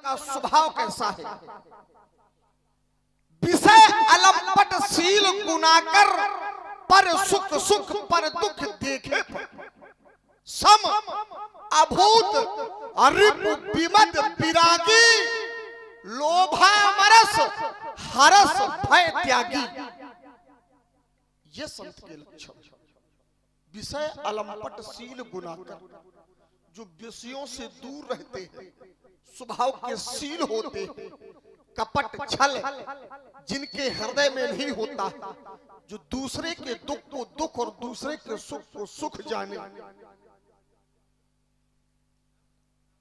का स्वभाव कैसा है। विषय अलंपटशील गुनाकर, पर सुख सुख पर दुख देखे पर। सम अभूत रिपु विमद विरागी, लोभामरस हरस भय त्यागी। ये संत के लक्षण। विषय अलंपटशील गुनाकर, जो विषयों से दूर रहते हैं, स्वभाव के शील होते हैं, कपट छल जिनके हृदय में नहीं होता, जो दूसरे के दुख को दुख और दूसरे के सुख को सुख जाने,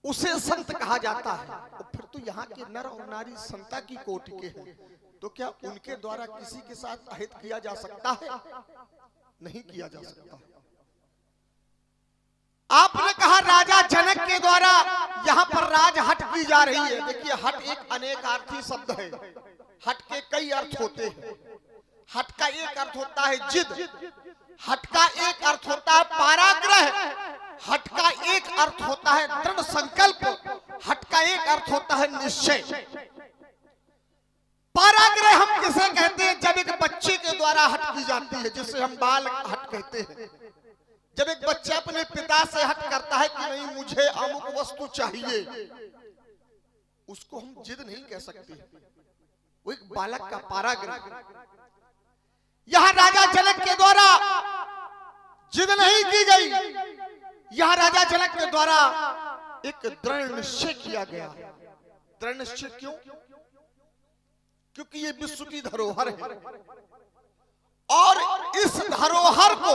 उसे संत कहा जाता है। और फिर तो यहाँ के नर और नारी संता की कोटि के हैं, तो क्या उनके द्वारा किसी के साथ अहित किया जा सकता है? नहीं किया जा सकता। आपने कहा राजा जनक के द्वारा यहाँ पर राज हट की जा रही है। देखिए, हट एक अनेकार्थी शब्द है। हट के कई अर्थ होते हैं। हट का एक अर्थ होता है जिद, हट का एक अर्थ होता है पाराग्रह, हट का एक अर्थ होता है दृढ़ संकल्प, हट का एक अर्थ होता है निश्चय। पाराग्रह हम किसे कहते हैं? जब एक बच्चे के द्वारा हट की जाती है, जिसे हम बाल हट कहते हैं। जब एक बच्चा अपने पिता से हट करता है कि नहीं मुझे अमुक वस्तु चाहिए, उसको हम जिद नहीं कह सकते, वो एक बालक का पाराग्रह। यहां राजा जनक के द्वारा जिद नहीं की गई, यहां राजा जनक के द्वारा एक दृढ़ निश्चय किया गया। दृढ़ निश्चय क्यों? क्योंकि ये विश्व की धरोहर है और इस धरोहर को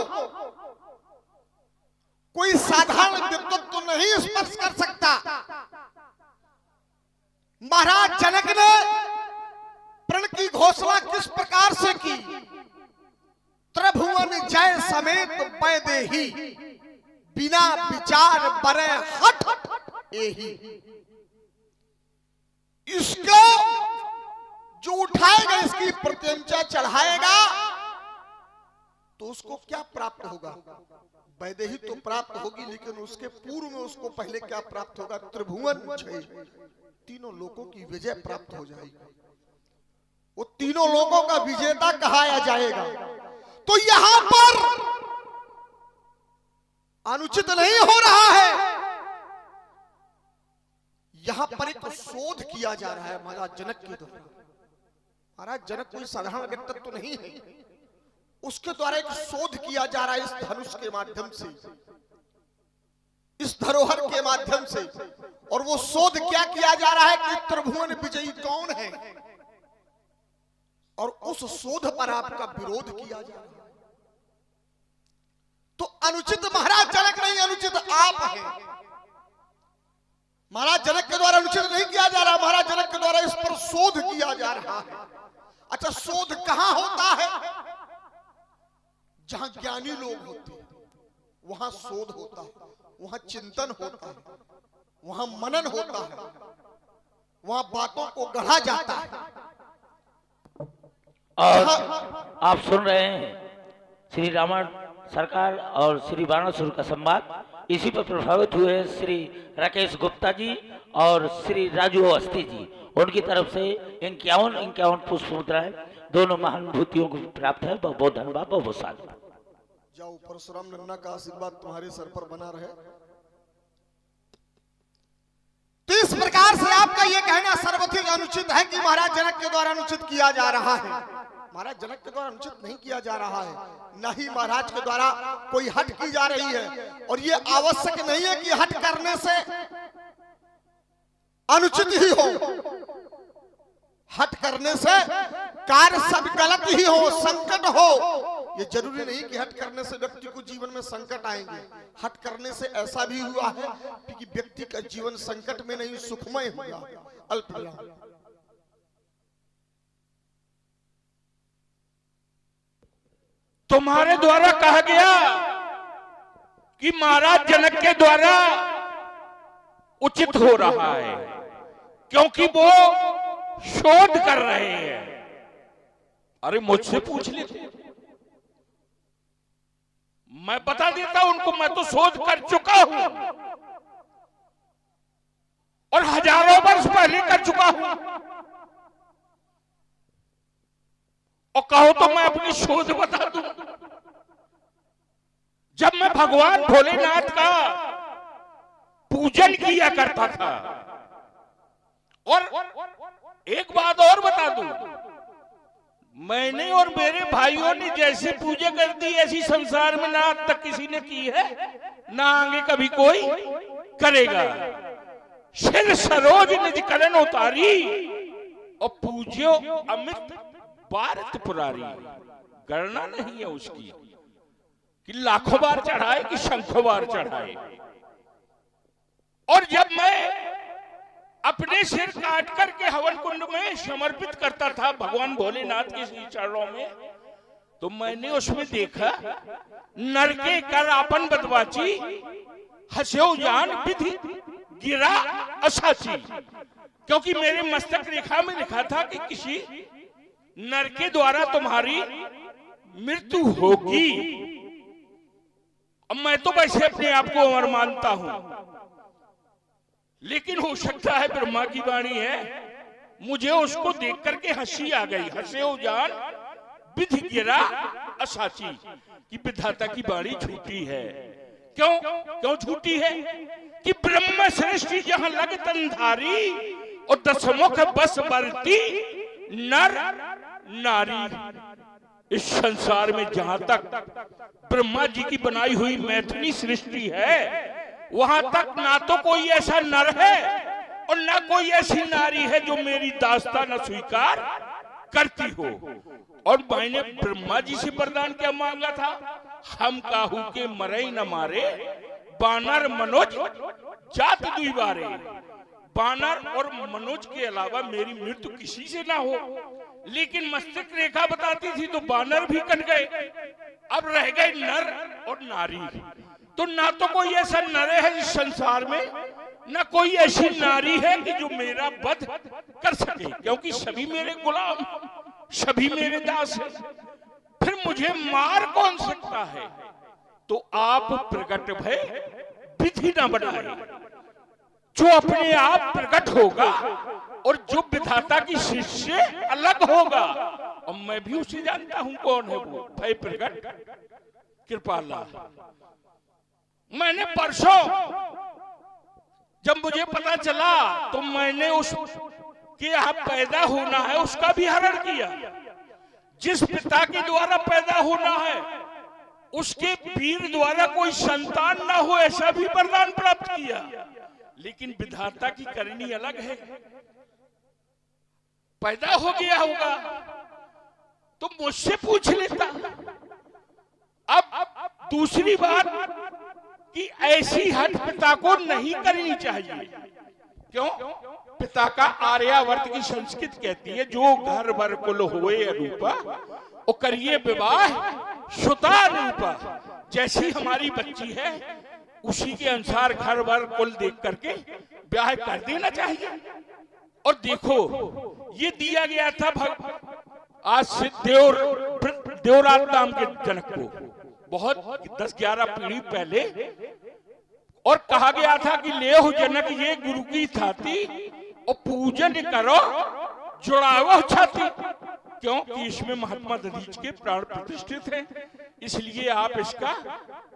कोई साधारण व्यक्तित्व तो नहीं स्पर्श कर सकता। महाराज जनक ने प्रण की घोषणा किस प्रकार से की? त्रिभुवन जय समेत वैदेही, बिना विचार बरे हट एही। इसको जो उठाएगा, इसकी प्रत्यंचा चढ़ाएगा, तो उसको क्या प्राप्त होगा? वैदेही तो प्राप्त होगी, लेकिन उसके पूर्व में उसको पहले क्या प्राप्त होगा? त्रिभुवन जय, तीनों लोगों की विजय प्राप्त हो जाएगी। वो तीनों लोगों का विजेता कहाया जाएगा। तो यहां पर अनुचित नहीं हो रहा है, यहां पर एक शोध किया जा रहा है महाराज जनक के द्वारा। महाराज जनक कोई साधारण व्यक्तित्व तो नहीं है, उसके द्वारा एक शोध किया जा रहा है इस धनुष के माध्यम से, इस धरोहर के माध्यम से। और वो शोध क्या किया जा रहा है कि त्रिभुवन विजयी कौन है, और उस शोध पर आपका विरोध किया जा रहा है। तो अनुचित महाराज जनक नहीं, अनुचित आप हैं। महाराज जनक के द्वारा अनुचित नहीं किया जा रहा, महाराज जनक के द्वारा इस पर शोध किया जा रहा है। अच्छा, शोध कहां होता है? जहां ज्ञानी लोग होते हैं वहां शोध होता है, वहां चिंतन होता है, वहां मनन होता है, वहां बातों को गढ़ा जाता है। और आप सुन रहे हैं श्री रामायण सरकार और श्री बाणासुर का संवाद। इसी पर प्रभावित हुए श्री राकेश गुप्ता जी और श्री राजू अवस्थी जी, उनकी तरफ से 51 पुष्प मुद्राएं दोनों महानुभूतियों को प्राप्त है। बहुत बहुत धन्यवाद, बहुत बहुत साधुवाद। जाओ, परशुराम नन्ना का आशीर्वाद तुम्हारे सर पर बना रहे। तो इस प्रकार से आपका यह कहना सर्वथिक अनुचित है कि महाराज जनक के द्वारा अनुचित किया जा रहा है। महाराज जनक के द्वारा अनुचित नहीं किया जा रहा है, न ही महाराज के द्वारा कोई हट की जा रही है। और ये आवश्यक नहीं है कि हट करने से अनुचित ही हो, हट करने से कार्य सब गलत ही हो, संकट हो। ये जरूरी नहीं कि हट करने से व्यक्ति को जीवन में संकट आएंगे। हट करने से ऐसा भी हुआ है कि व्यक्ति का जीवन संकट में नहीं सुखमय हुआ। अल्पविराम। तुम्हारे द्वारा कहा गया कि महाराज जनक के द्वारा उचित हो रहा है, क्योंकि वो शोध कर रहे हैं। अरे मुझसे पूछ लेते, मैं बता देता उनको, मैं तो शोध कर चुका हूं। और हजारों वर्ष पहले कर चुका हूं। और कहो तो मैं अपनी शोध बता दूं। जब मैं भगवान भोलेनाथ का पूजन किया करता था, और एक बात और बता दूं, मैंने और मेरे भाइयों ने जैसे पूजा कर दी ऐसी संसार में ना आज तक किसी ने की है, ना आगे कभी कोई करेगा। सिर सरोज निज करण उतारी और पूज्यो अमित भारत पुरारी। गणना नहीं है उसकी कि लाखों बार चढ़ाए कि शंखों बार चढ़ाए। और जब मैं अपने सिर काट करके हवन कुंड में समर्पित करता था भगवान भोलेनाथ के श्री चरणों में, तो मैंने उसमें देखा नर के कर आपन बदवाची हस्यो जान विधि गिरा असाची। क्योंकि मेरे मस्तक रेखा में लिखा था कि किसी नर के द्वारा तुम्हारी मृत्यु होगी। अब मैं तो वैसे अपने आप को अमर मानता हूं, लेकिन हो सकता है ब्रह्मा की वाणी है, मुझे उसको देख करके हंसी आ गई। हंसे जान विधि गिरा असाची कि विधाता की वाणी झूठी है। क्यों झूठी है? कि ब्रह्म सृष्टि जहां लग तनधारी और दशमुख बस बरती नर नारी। इस संसार में जहां तक ब्रह्मा जी की बनाई हुई मैथिली सृष्टि है, वहां तक ना तो कोई ऐसा नर है और ना कोई ऐसी नारी है जो मेरी दास्तां न स्वीकार करती हो। और मैंने ब्रह्मा जी से वरदान क्या मांगा था? हम काहू के मरे न मारे बानर मनोज जात दुई बारे। बानर और मनोज के अलावा मेरी मृत्यु किसी से ना हो। लेकिन मस्तक रेखा बताती थी तो बानर भी कट गए, अब रह गए नर और नारी। तो ना तो कोई ऐसा नर है इस संसार में, ना कोई ऐसी नारी है कि जो मेरा वध कर सके, क्योंकि सभी मेरे गुलाम, सभी मेरे दास हैं। फिर मुझे मार कौन सकता है? तो आप प्रकट भय विधि न बनाए। जो अपने आप प्रकट होगा और जो विधाता की शिष्य अलग होगा, और मैं भी उसे जानता हूं कौन है वो भय प्रकट कृपाला। मैंने परसों जब मुझे पता चला तो मैंने उस के यहाँ पैदा होना है उसका भी हरण किया। जिस पिता के द्वारा पैदा होना है उसके वीर द्वारा कोई संतान ना हो ऐसा भी वरदान प्राप्त किया। लेकिन विधाता की करनी अलग है। पैदा हो गया होगा तो मुझसे पूछ लेता। अब दूसरी बात कि ऐसी हट पिता को नहीं करनी चाहिए। क्यों? पिता का आर्यावर्त की संस्कृति कहती है जो घर भर कुल होए अरूपा ओ करिए विवाह सुता रूपा। जैसी हमारी बच्ची है उसी के अनुसार घर भर कुल देख करके ब्याह कर देना चाहिए। और देखो ये दिया गया था आज से देवराज नाम के जनक को, बहुत 10-11 पीढ़ी पहले। और कहा गया था कि ले हो जनक ये गुरु की थाती और पूजन करो जुड़ावो छाती। क्योंकि इसमें महात्मा दधीच के प्राण प्रतिष्ठित हैं, इसलिए आप इसका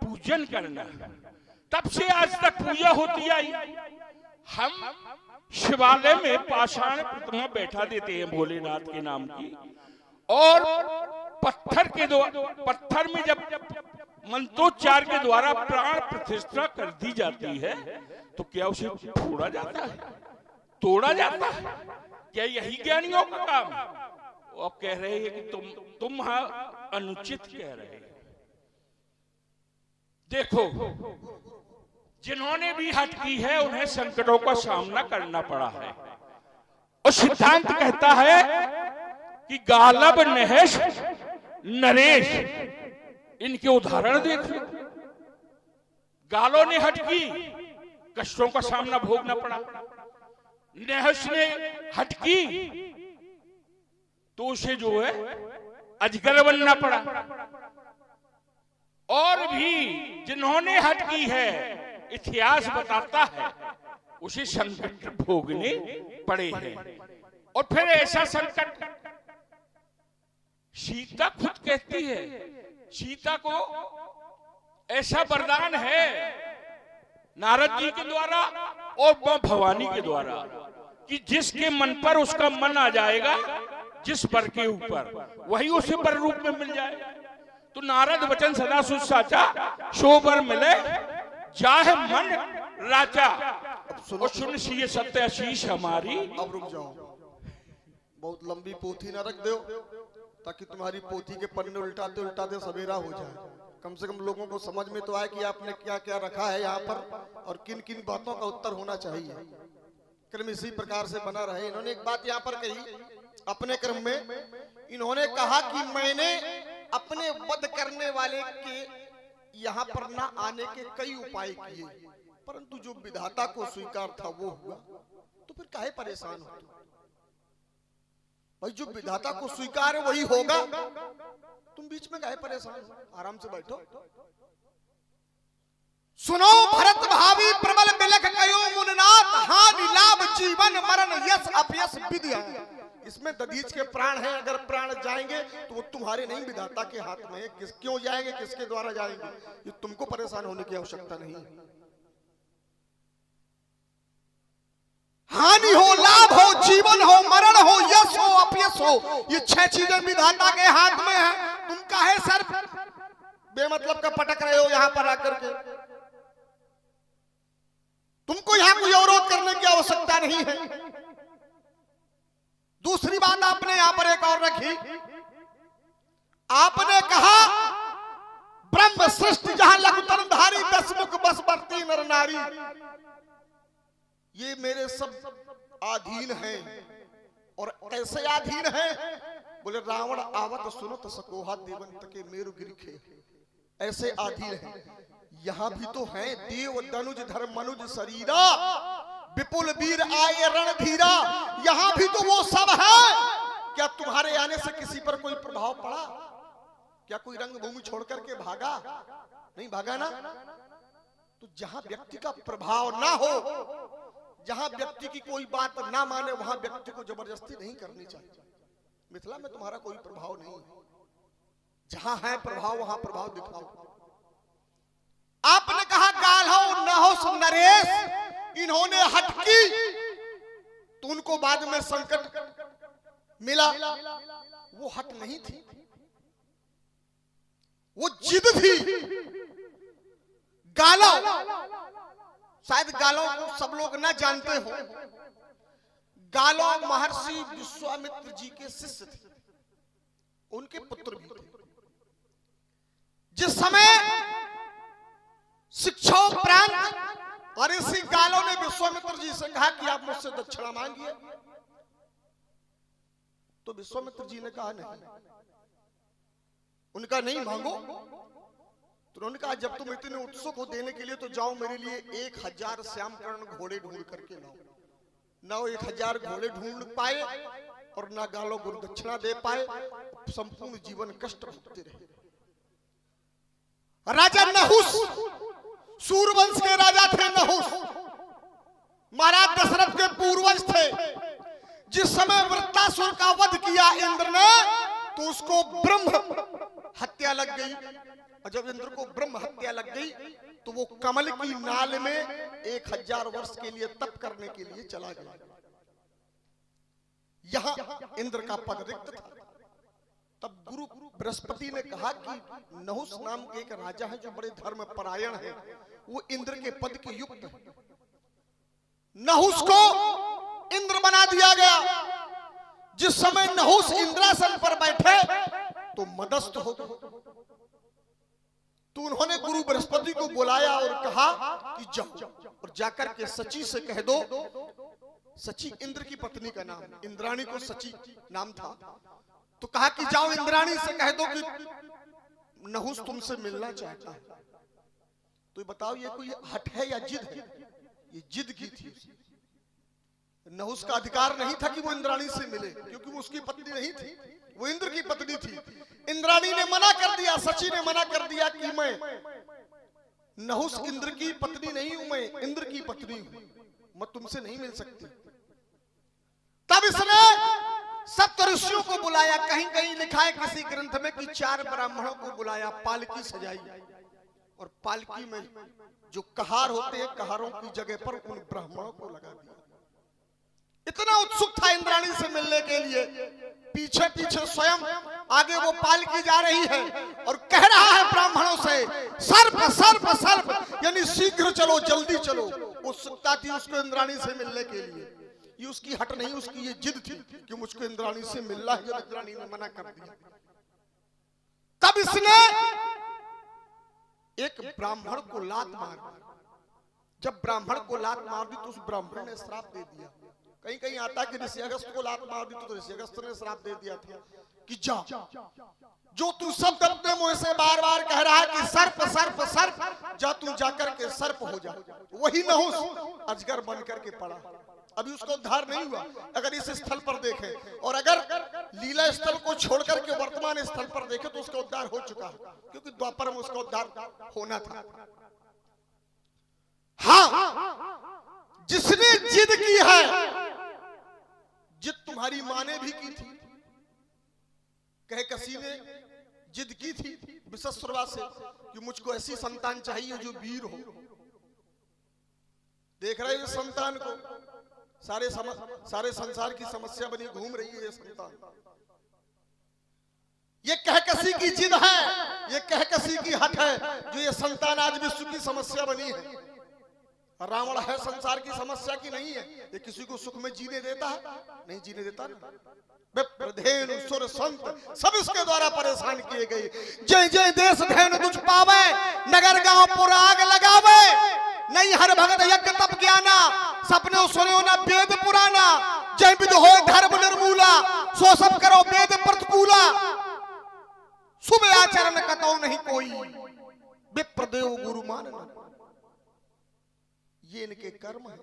पूजन करना। तब से आज तक पूजा होती आई। हम शिवालय में पाषाण प्रतिमा बैठा देते हैं भोलेनाथ के नाम की, और पत्थर में जब मंत्रोच्चार के द्वारा प्राण प्रतिष्ठा कर दी जाती है तो क्या उसे फोड़ा जाता है, तोड़ा जाता है? क्या यही ज्ञानियों का काम? अब कह रहे हैं कि तुम अनुचित कह रहे हैं। देखो जिन्होंने भी हट की है उन्हें संकटों का सामना करना पड़ा है। और सिद्धांत कहता है कि गालब नहेश नरेश, इनके उदाहरण देख लो। गालों ने हट की, कष्टों का सामना भोगना पड़ा। नहेश ने हट की तो उसे जो है अजगर बनना पड़ा। और भी जिन्होंने हट की है इतिहास बताता है उसे संकट भोगने पड़े हैं। और फिर ऐसा संकट सीता खुद कहती है, सीता को ऐसा वरदान है नारद जी के द्वारा और भवानी के द्वारा कि जिसके मन पर उसका मन आ जाएगा, जिस वर के ऊपर, वही उसे वर रूप में मिल जाएगा। तो नारद वचन सदा सुच साचा, सो वर मिले जाहे मन राजा, और सुन सी सत्य आशीष हमारी। अब रुक जाओ, बहुत लंबी पोथी ना रख दो ताकि तुम्हारी पोथी के पन्ने उल्टाते उल्टाते सवेरा हो जाए। कम से कम लोगों को समझ में तो आए कि आपने क्या क्या रखा है यहाँ पर और किन किन बातों का उत्तर होना चाहिए। क्रम इसी प्रकार से बना रहे। इन्होंने एक बात यहाँ पर कही अपने क्रम में, इन्होंने कहा कि मैंने अपने वध करने वाले के यहाँ पर ना आने के कई उपाय किए, परंतु जो विधाता को स्वीकार था वो हुआ, तो फिर काहे परेशान हो? भाई जो विधाता को स्वीकार है वही होगा, तुम बीच में काहे परेशान हो? आराम से बैठो। सुनो भरत भावी प्रबल बिलख कयो मुननाथ, हानि लाभ जीवन मरण यश अपयश विद्या। इसमें दधीच के प्राण हैं, अगर प्राण जाएंगे तो वो तुम्हारे नहीं विधाता के हाथ में है। क्यों जाएंगे, किसके द्वारा जाएंगे, ये तुमको परेशान होने की आवश्यकता नहीं है। हानि हो, लाभ हो, जीवन हो, मरण हो, यश हो, अपयश हो, ये 6 चीजें विधाता के हाथ में है। तुम काहे सर बेमतलब का पटक रहे हो यहाँ पर आकर के? तुमको यहाँ कोई अवरोध करने की आवश्यकता नहीं है। दूसरी बात आपने यहां पर एक और रखी, आपने कहा ब्रह्म सृष्टि जहां लघुतम धारी, 10 मुख बस बरती नर नारी, ये मेरे सब अधीन हैं। और ऐसे अधीन हैं, बोले रावण आवत सुनत सकोहा देवंत के मेरु गिरखे, ऐसे अधीन हैं। यहां भी तो हैं देव दनुज धर्म मनुज शरीरा, विपुल वीर आए रणधीरा, यहां भी तो वो सब है। क्या तुम्हारे आने से किसी पर कोई प्रभाव पड़ा? क्या कोई रंगभूमि छोड़ करके भागा? नहीं भागा ना। तो जहां व्यक्ति का प्रभाव ना हो, जहां व्यक्ति की कोई बात ना माने, वहां व्यक्ति को जबरदस्ती नहीं करनी चाहिए। मिथिला में तुम्हारा कोई प्रभाव नहीं है, जहां है प्रभाव वहां प्रभाव दिखाओ। आपने कहा गाल हो न हो नरेश, इन्होंने हट की तो उनको बाद में संकट मिला। वो हट नहीं थी, वो जिद थी। गालों, शायद गालों को सब लोग ना जानते हो, गालों महर्षि विश्वामित्र जी के शिष्य थे, उनके पुत्र भी थे। जिस समय शिक्षा प्रांत और इसी गालों ने विश्वामित्र जी से कहा कि आप मुझसे दक्षिणा मांगिए, तो विश्वामित्र जी ने कहा नहीं। उनका नहीं मांगो, तो उन्होंने कहा जब तुम इतने उत्सुक हो देने के लिए तो जाओ मेरे लिए 1000 श्यामकर्ण घोड़े ढूंढ करके लाओ। ना 1000 घोड़े ढूंढ पाए और ना गालो गुरु दक्षिणा दे पाए, संपूर्ण जीवन कष्ट भोगते रहे। राजा नहुस, सूरवंश के राजा थे नहुस, महाराज दशरथ के पूर्वज थे। जिस समय वृत्तासुर का वध किया इंद्र ने, तो उसको ब्रह्म हत्या लग गई। और जब इंद्र को ब्रह्म हत्या लग गई तो वो कमल की नाल में 1000 वर्ष के लिए तप करने के लिए चला गया। यहां इंद्र का पद रिक्त था। तब गुरु बृहस्पति ने कहा कि नहुस नाम के एक राजा है जो बड़े धर्म परायण है, वो इंद्र के पद के युक्त है। नहुस को इंद्र बना दिया गया। जिस समय नहुस इंद्रासन पर बैठे तो मदस्त हो गए। तो उन्होंने गुरु बृहस्पति को बुलाया और कहा कि जाओ और जाकर के सची से कह दो, सची इंद्र की पत्नी का नाम, इंद्राणी को सची नाम था, तो कहा कि जाओ इंद्राणी से कह दो कि नहुस तुमसे मिलना चाहता है। तो बताओ ये कोई हट है या जिद है? ये जिद की थी। नहुस का अधिकार नहीं था कि वो इंद्राणी से मिले, क्योंकि वो उसकी पत्नी नहीं थी, वो इंद्र की पत्नी थी। इंद्राणी ने मना कर दिया, सची ने मना कर दिया कि मैं नहुस इंद्र की पत्नी नहीं हूं, मैं इंद्र की पत्नी हूं। मैं तुमसे नहीं मिल सकती। तब इसने सप्त ऋषियों को बुलाया। कहीं कहीं लिखा है किसी ग्रंथ में कि 4 ब्राह्मणों को बुलाया, पालकी सजाई और पालकी में जो कहार होते हैं, कहारों की जगह पर उन ब्राह्मणों को लगा दिया। इतना उत्सुक था इंद्राणी से मिलने के लिए। पीछे पीछे स्वयं आगे वो पालकी जा रही है और कह रहा है ब्राह्मणों से, सर्प सर्प सर्प, यानी शीघ्र चलो, जल्दी चलो। उत्सुकता थी उसको इंद्राणी से मिलने के लिए। ये उसकी हट नहीं, उसकी ये जिद थी कि मुझको इंद्राणी से मिलना है। जब इंद्राणी ने मना कर दिया, तब इसने एक ब्राह्मण को लात मार दी। जब ब्राह्मण को लात मार दी तो उस ब्राह्मण ने श्राप दे दिया। कहीं कहीं आता कि ऋषि अगस्त को लात मार दी तो ऋषि अगस्त ने श्राप दे दिया था कि जा, जो तू शब्द अपने मुंह से बार बार कह रहा है कि सर्प सर्प सर्प, जा तू जाकर के सर्प हो जा। वही नहुस अजगर बन करके पड़ा। अभी उसका उद्धार नहीं हुआ। अगर इस स्थल पर देखें और अगर लीला स्थल को छोड़ करके वर्तमान स्थल पर देखें तो उसका उद्धार हो चुका है, क्योंकि द्वापर में उसका उद्धार होना था। हाँ, जिसने जिद की है, जिद तुम्हारी माँ ने भी की थी। कहकसी ने जिद की थी विशस्रवा से कि मुझको ऐसी संतान चाहिए जो वीर हो। देख रहे हैं संतान को, सारे संसार की समस्या बनी घूम रही है ये संतान। ये कहकसी की जिद है, ये कहकसी की हट है, जो ये संतान आज विश्व की समस्या बनी है। रावण है संसार की समस्या की नहीं है। ये किसी को सुख में जीने देता है? नहीं जीने देता ना। विप्रधेनु सुर संत सब इसके द्वारा परेशान किए गए। जय जय देश धैन तुझ पावे, नगर गांव पुर आग लगावे। नहीं हर भगत यज्ञ तप ज्ञाना, सपने सुनो न वेद पुराना। जय विद हो धर्म निर्मूला, सो सब करो वेद प्रतिकूला। शुभ आचरण कतौ नहीं कोई, विप्रदेव गुरु मानना। ये इनके कर्म है,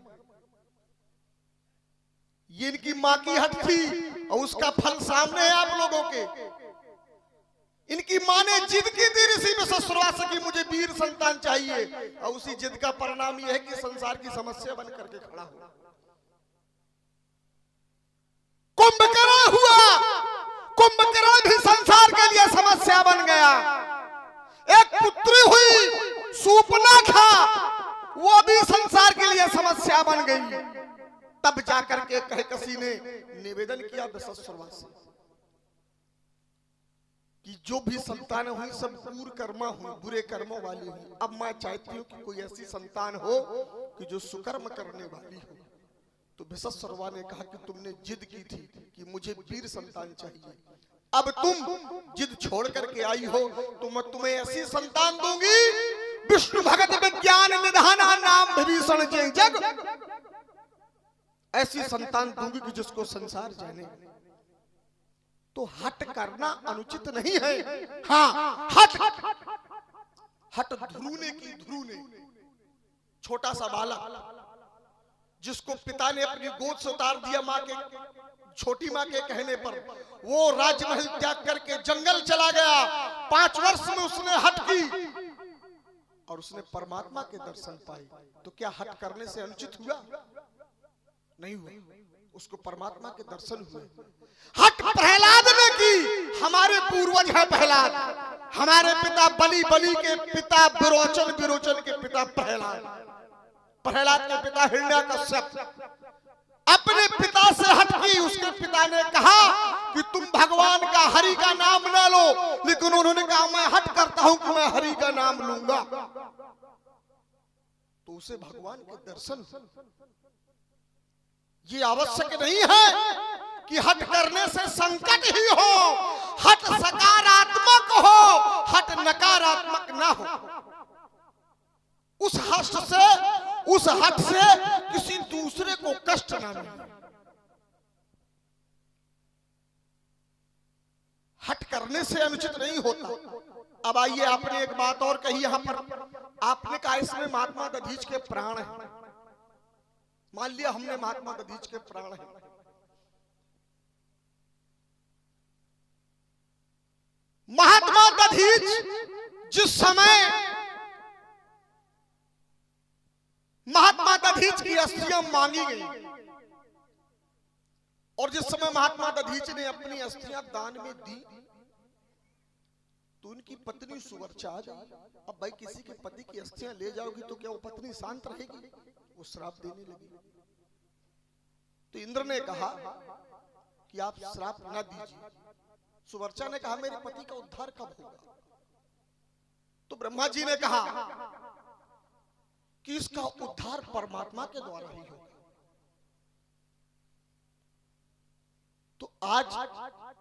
ये इनकी मां की हट थी और उसका फल सामने है आप लोगों के। इनकी मां ने जिद की थी ऋषि विशस्रवा से कि मुझे वीर संतान चाहिए, और उसी जिद का परिणाम यह है कि संसार की समस्या बन करके खड़ा हुआ। कुंभकर्ण हुआ, कुंभकर्ण भी संसार के लिए समस्या बन गया। एक पुत्री हुई शूर्पणखा, वो भी संसार के लिए समस्या बन गई। तब जाकर के कहकसी ने निवेदन किया विशस्रवा से कि जो भी संतान हुई सब पूर्व कर्मा हुई, बुरे कर्मों वाली हुई। अब मैं चाहती हूँ कि कोई ऐसी संतान हो कि जो सुकर्म करने वाली हो। तो विशस्रवा ने कहा कि तुमने जिद की थी कि मुझे वीर संतान चाहिए, अब तुम जिद छोड़ करके आई हो तो मैं तुम्हें ऐसी संतान दूंगी, विष्णु भगत विज्ञान निधाना नाम विभीषण जय जग। ऐसी संतान दूंगी कि जिसको संसार जाने। तो हट करना अनुचित नहीं है। हाँ, हट ध्रुने की ध्रुने। छोटा सा बालक जिसको पिता ने अपनी गोद से उतार दिया माँ के, छोटी माँ के कहने पर, वो राजमहल त्याग करके जंगल चला गया। 5 वर्ष में उसने हट की और उसने परमात्मा के दर्शन पाए। तो क्या हट करने से अनुचित हुआ? नहीं हुआ, उसको परमात्मा के दर्शन हुए। हट प्रहलाद ने की। हमारे पूर्वज है प्रहलाद, हमारे पिता बलि के पिता विरोचन के पिता प्रहलाद के पिता हिरण्याकश्यप अपने पिता से हट की। उसके पिता ने कहा कि तुम भगवान का हरि का नाम ना लो, लेकिन उन्होंने कहा मैं हट करता हूं कि मैं हरि का नाम लूंगा। तो उसे भगवान के दर्शन। ये आवश्यक नहीं है कि हट करने से संकट ही हो। हट सकारात्मक हो, हट नकारात्मक ना हो। उस हट से किसी दूसरे को कष्ट ना मिले। हट करने से अनुचित नहीं होता। अब आइए, आपने एक बात और कही यहां पर। आपने कहा इसमें महात्मा दधीच के प्राण हैं। मान लिया हमने महात्मा दधीच के प्राण हैं। महात्मा दधीच जिस समय महात्मा दधीच की अस्थियां मांगी गई, और जिस समय महात्मा दधीच ने अपनी अस्थियां दान में दी तो उनकी पत्नी सुवर्चा आ गई। अब भाई किसी के पति की अस्थियां ले जाओगी तो क्या वो पत्नी शांत रहेगी? वो श्राप देने लगी। तो इंद्र ने कहा कि आप श्राप न दीजिए। सुवर्चा ने कहा मेरे पति का उद्धार कब होगा? तो ब्रह्मा जी ने कहा कि इसका उद्धार परमात्मा के द्वारा ही होगा। तो आज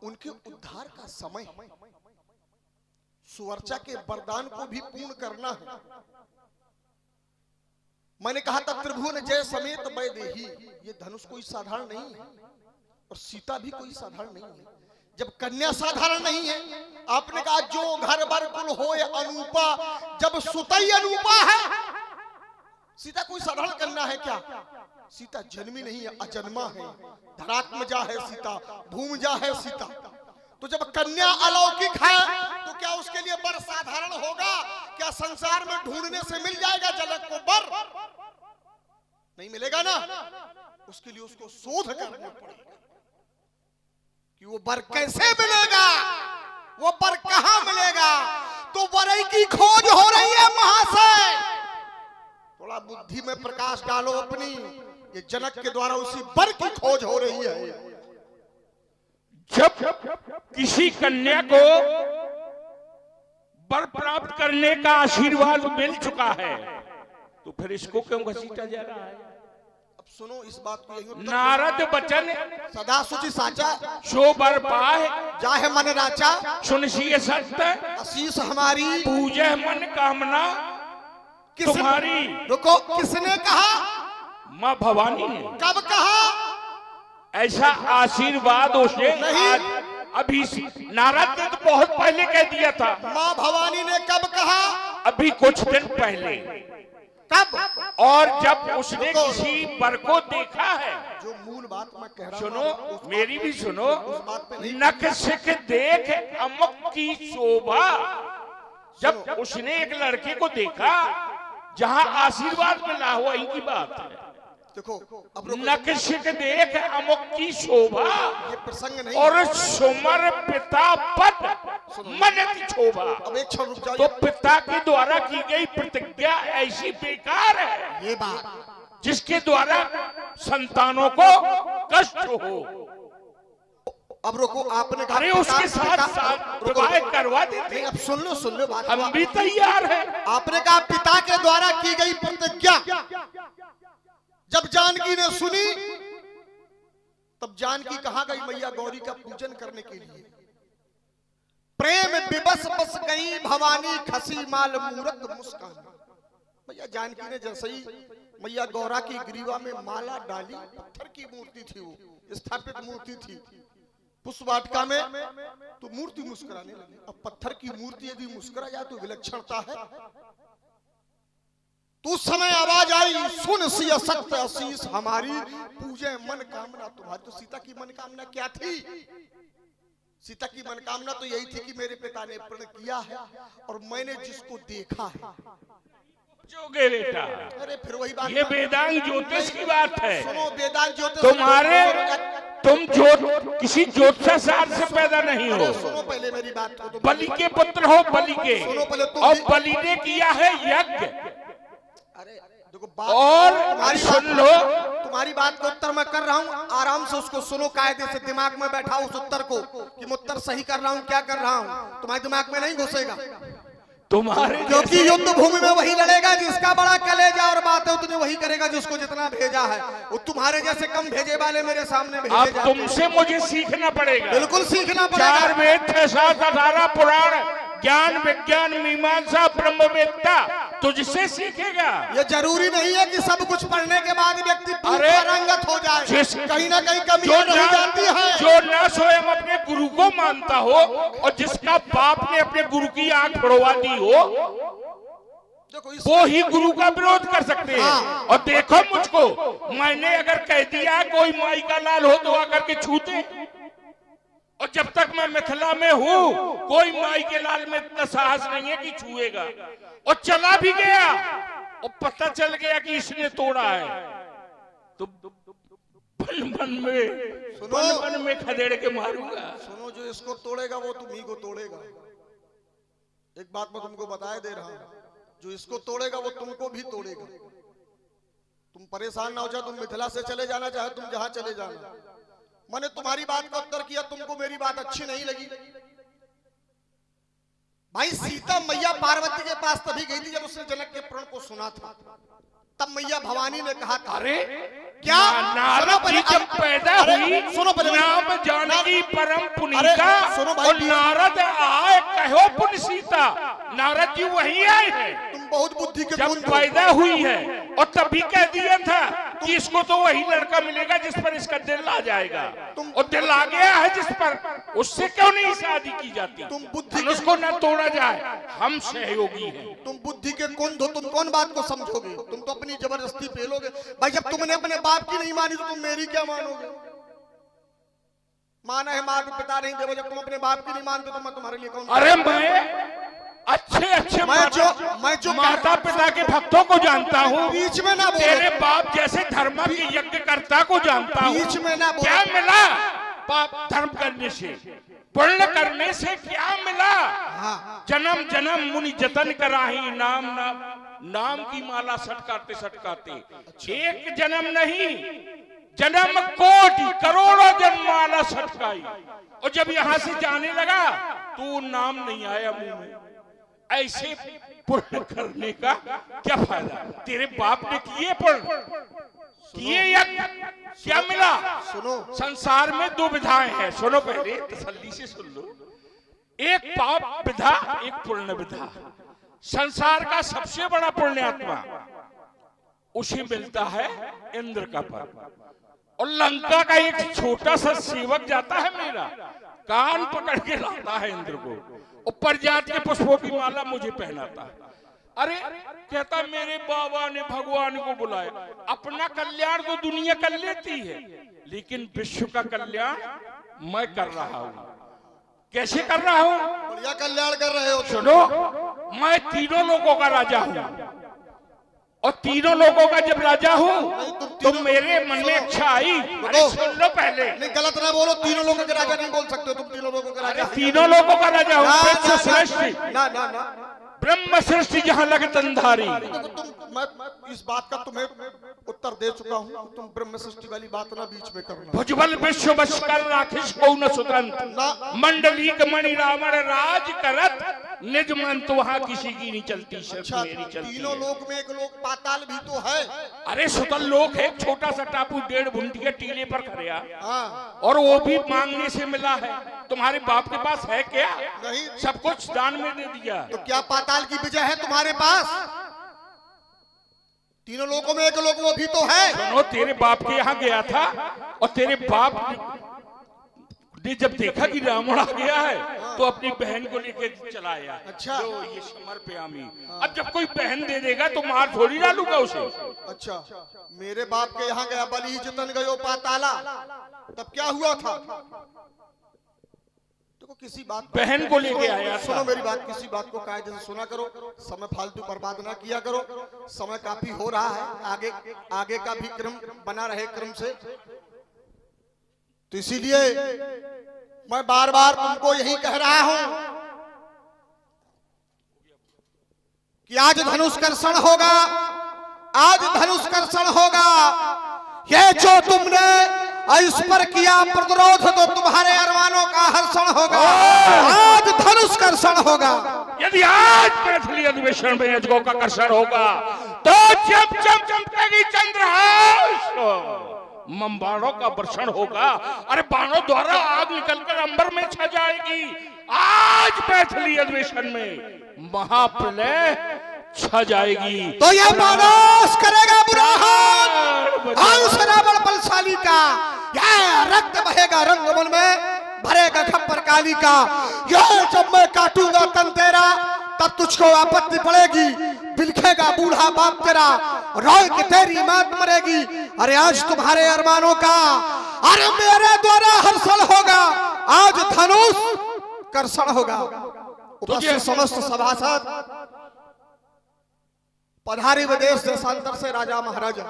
उनके उद्धार का समय, सुवर्चा के वरदान को भी पूर्ण करना है। मैंने कहा था त्रिभुवन जय समेत वैदेही, ये धनुष कोई साधारण नहीं है और सीता भी कोई साधारण नहीं है। जब कन्या साधारण नहीं है, आपने कहा जो घर बर कुल होए अनूपा, जब सुतई अनूपा है, सीता कोई साधारण कन्या है क्या? सीता जन्मी नहीं है, अजन्मा है, धरात्मजा है सीता, भूमजा है सीता। तो जब कन्या अलौकिक है तो क्या उसके लिए बर साधारण होगा? क्या संसार में ढूंढने से मिल जाएगा जनक को बर? नहीं मिलेगा ना। उसके लिए उसको शोध करना पड़ेगा कि वो बर कैसे मिलेगा, वो बर कहां मिलेगा। तो वरई की खोज हो रही है महाशय, थोड़ा बुद्धि में प्रकाश डालो अपनी। ये जनक के द्वारा उसी बर की खोज हो रही है। जब किसी कन्या को वर प्राप्त करने का आशीर्वाद मिल चुका है तो फिर इसको क्यों घसीटा जा रहा है? अब सुनो इस बात को। नारद बचन सदा सुचि साचा, शो बर पाए, जाहे मन राचा, सुनसिए सत्य, आशीष हमारी, पूजे मन कामना तुम्हारी। रुको, किसने कहा? माँ भवानी ने। कब कहा? ऐसा आशीर्वाद उसे आज अभी नारद ने तो बहुत पहले कह दिया था। माँ भवानी ने कब कहा? अभी कुछ दिन पहले। कब? और जब उसने किसी वर को देखा है, जो मूल बात मैं कह रहा हूं, सुनो मेरी भी सुनो, उस बात पे नहीं। नख सिख देख अमुक की शोभा। जब उसने एक लड़के को देखा जहां आशीर्वाद मिला हुआ, इनकी बात है। देखो अब नख सिख देख अमुक की शोभा, ये प्रसंग नहीं, और सुमर पिता पद मन की शोभा। अब एक क्षण रुक जाओ। तो पिता के द्वारा की गई प्रतिज्ञा ऐसी बेकार है ये बात जिसके द्वारा संतानों को कष्ट हो। अब रुको, आपने कहा अरे उसके साथ विवाह करवा देते। अब सुन लो बात। हम भी तैयार हैं। आपने कहा पिता के द्वारा की गई प्रतिज्ञा जब जानकी ने सुनी तब जानकी कहां गई? मैया गौरी का पूजन करने के लिए। प्रेम विवश बस गई भवानी, खसी माल मूरत मुस्कान। मैया जानकी ने जैसे ही मैया गौरा की ग्रीवा में माला डाली, पत्थर की मूर्ति थी, वो स्थापित मूर्ति थी पुष्प वाटिका में, तो मूर्ति मुस्कुराने लगी। अब पत्थर की मूर्ति यदि मुस्कुरा जाए तो विलक्षणता है। तो उस समय आवाज आई, सुन सिय सत्य आशीष हमारी, पूजे मन कामना तुम्हारी। तो सीता की मनकामना क्या थी? सीता की मनकामना तो यही थी कि मेरे पिता ने प्रण किया है और मैंने जिसको देखा है। जोगे बेटा, अरे फिर वही बात, ये वेदांग ज्योतिष की बात है। सुनो वेदांत ज्योतिष, तुम किसी ज्योतिषाचार्य से पैदा नहीं हो। सुनो पहले मेरी बात को। बलि के पुत्र हो, बलि के। सुनो पहले तुम। और बलि ने किया है यज्ञ। अरे देखो बात, और सुन लो, तुम्हारी बात का उत्तर मैं कर रहा हूँ, आराम से उसको सुनो, कायदे से दिमाग में बैठा उस उत्तर को कि मैं उत्तर सही कर रहा हूँ, क्या कर रहा हूँ, तुम्हारे दिमाग में नहीं घुसेगा। तुम्हारे क्योंकि युद्ध भूमि में वही लड़ेगा जिसका बड़ा कलेजा, और बात है उतने वही करेगा जिसको जितना भेजा है। वो तुम्हारे जैसे कम भेजे वाले मेरे सामने भेजे अब जाते हैं। तुमसे मुझे सीखना पड़ेगा। बिल्कुल सीखना पड़ेगा। 4 वेद 6 7 18 पुराण, ज्ञान विज्ञान मीमांसा ब्रह्मवेत्ता तुझसे सीखेगा। ये जरूरी नहीं है कि सब कुछ पढ़ने के बाद व्यक्ति पारंगत हो जाए, कहीं ना कहीं कमियां रह जाती है। जो न स्वयं अपने गुरु को मानता हो और जिसका बाप ने अपने गुरु की आंख फोड़वा दी हो, वो ही गुरु का विरोध कर सकते हैं। और देखो मुझको, मैंने अगर कह दिया कोई माई का लाल हो तो आकर के छूते, और जब तक मैं मिथिला में हूं कोई माई के लाल में इतना साहस नहीं है कि छुएगा। और चला भी गया और पता चल गया कि इसने तोड़ा है तो बन में खदेड़ के मारूंगा। सुनो, जो इसको तोड़ेगा वो तुम्ही को तोड़ेगा। एक बात मैं तुमको बताए दे रहा हूं, जो इसको तोड़ेगा वो तुमको भी तोड़ेगा। तुम परेशान ना हो जाओ, तुम मिथिला से चले जाना, चाहे तुम जहां चले जाना। मैंने तुम्हारी बात का उत्तर किया, तुमको मेरी बात अच्छी नहीं लगी। भाई सीता मैया पार्वती के पास तभी गई थी जब उसने जनक के प्रण को सुना था। तब मैया भवानी ने कहा था, अरे क्या नारद जी जब पैदा हुई, सुनो नाम जानकी परम पुनीता, सुनो भाई, और नारद आए कहो पुन सीता, नारद जी वही आए हैं। तुम बहुत बुद्धि के जब पैदा हुई है और तभी कह दिया था कि इसको तो वही लड़का मिलेगा जिस पर इसका दिल आ जाएगा, और दिल आ गया है जिस पर, उससे क्यों नहीं शादी की जाती? तुम बुद्धि उसको न तोड़ा जाए, हम सहयोगी हैं। तुम बुद्धि के कुंद हो, तुम कौन बात को समझोगे? तुम तो अपनी जबरदस्ती पेलोगे। भाई जब तुमने अपने बाप की नहीं मानी तो तुम मेरी क्या मानोगे? माना है माता पिता नहीं देवो, जब तुम अपने बाप की नहीं मानते तो मैं तुम्हारे लिए कौन? अरे मैं अच्छे मैं जो माता पिता के भक्तों को जानता हूँ, बीच में ना बोलो। तेरे बाप जैसे धर्म के यज्ञकर्ता को जानता हूँ। बीच में ना बोलो। क्या मिला पाप धर्म करने से, पुण्य करने से क्या मिला? हाँ। जन्म जन्म मुनि जतन कराही, नाम नाम की माला सटकाते सटकाते, एक जन्म नहीं जन्म कोटि करोड़ों जन्म माला सटकाई, और जब यहाँ से जाने लगा तो नाम नहीं आया मुंह में। ऐसे पुण्य करने का क्या फायदा? तेरे बाप ने किए पुण्य, किए यज्ञ, क्या मिला? सुनो, संसार में दो विधाएं हैं, सुनो पहले तसल्ली से सुन लो। एक पाप विधा, एक पुण्य विधा। संसार का सबसे बड़ा पुण्यात्मा उसे मिलता है इंद्र का पद, और लंका का एक छोटा सा सेवक जाता है मेरा, कान पकड़ के लाता है इंद्र को, ऊपर जात के पुष्पों की माला मुझे पहनाता है। अरे कहता मेरे बाबा ने भगवान को बुलाया। अपना कल्याण तो दुनिया कर लेती है, लेकिन विश्व का कल्याण मैं कर रहा हूँ। कैसे कर रहा हूँ? बढ़िया कल्याण कर रहे हो। सुनो, मैं तीनों लोगों का राजा हूँ, और तीनों लोगों का जब राजा हूँ तो मेरे मन में इच्छा आई। अरे सुन लो पहले, नहीं गलत ना बोलो, तीनों लोगों के राजा नहीं बोल सकते। तुम तीनों लोगों के राजा, तीनों लोगों का राजा हूँ। श्रेष्ठ ना ना ना, ब्रह्म सृष्टि जहाँ लगत अंधारी। मैं इस बात का तुम्हें उत्तर दे चुका हूँ। तुम ब्रह्म सृष्टि वाली बात ना बीच में करना। भुजबल विश्व बस कर राखिस को न स्वतंत्र, मंडली मणि रावण राज करत, निज मन तो वहाँ किसी की नहीं चलती। अच्छा, तीनों लोक में एक लोक पाताल भी तो है। अरे सुतल लोक है, छोटा सा टापू 1.5 घंटे के टीले पर खड़िया, हाँ। और वो भी मांगने से मिला है। तुम्हारे बाप के पास है क्या? नहीं, सब कुछ दान में दे दिया। तो क्या पाताल की विजय है तुम्हारे पास? तीनों लोगों में एक लोग वो भी तो है। सुनो, तेरे बाप के यहाँ गया था, और तेरे बाप ने जब देखा कि रावण आ गया है तो अपनी बहन को लेके चला आया। अच्छा, जो ये समर्पयामी। अब जब कोई बहन दे देगा तो मार थोड़ी डालूंगा उसे। अच्छा, मेरे बाप के यहाँ गया, बलि जतन गयो पाताला, तब क्या हुआ था? देखो किसी बात, बहन को लेके आया। सुनो मेरी बात, किसी बात को कायदे से सुना करो, समय फालतू बर्बाद ना किया करो। समय काफी हो रहा है, आगे का भी क्रम बना रहे क्रम से। तो इसीलिए मैं बार बार तुमको यही कह रहा हूं कि आज धनुष कर्षण होगा, आज धनुष कर्षण होगा। ये जो तुमने इस पर किया प्रतिरोध, तो तुम्हारे अरमानों का हर्षण होगा। आज धनुष कर्षण होगा। यदि आज मैथिली अधिवेशन में अजगों का कर्षण होगा तो जब जब चमकेगी चंद्रहास, बाणों का वर्षण होगा। अरे बाणों द्वारा आग निकलकर अंबर में छा जाएगी। आज मैथिली अधिवेशन में महाप्रलय छा जाएगी। तो यह मानस करेगा बुरा हाल अंश रावण बलशाली का। यह रक्त बहेगा रंगमन में, भरेगा खप्पर काली का। यह जब मैं काटूंगा तन तेरा, तब तुझको आपत्ति पड़ेगी। बिलखेगा बूढ़ा बाप तेरा, रोए कि तेरी मात मरेगी। अरे आज तुम्हारे अरमानों का, अरे मेरे द्वारा हर्षण होगा। आज धनुष कर्षण होगा। उपस्थित समस्त सभासद पधारी विदेश देशांतर से राजा महाराजा।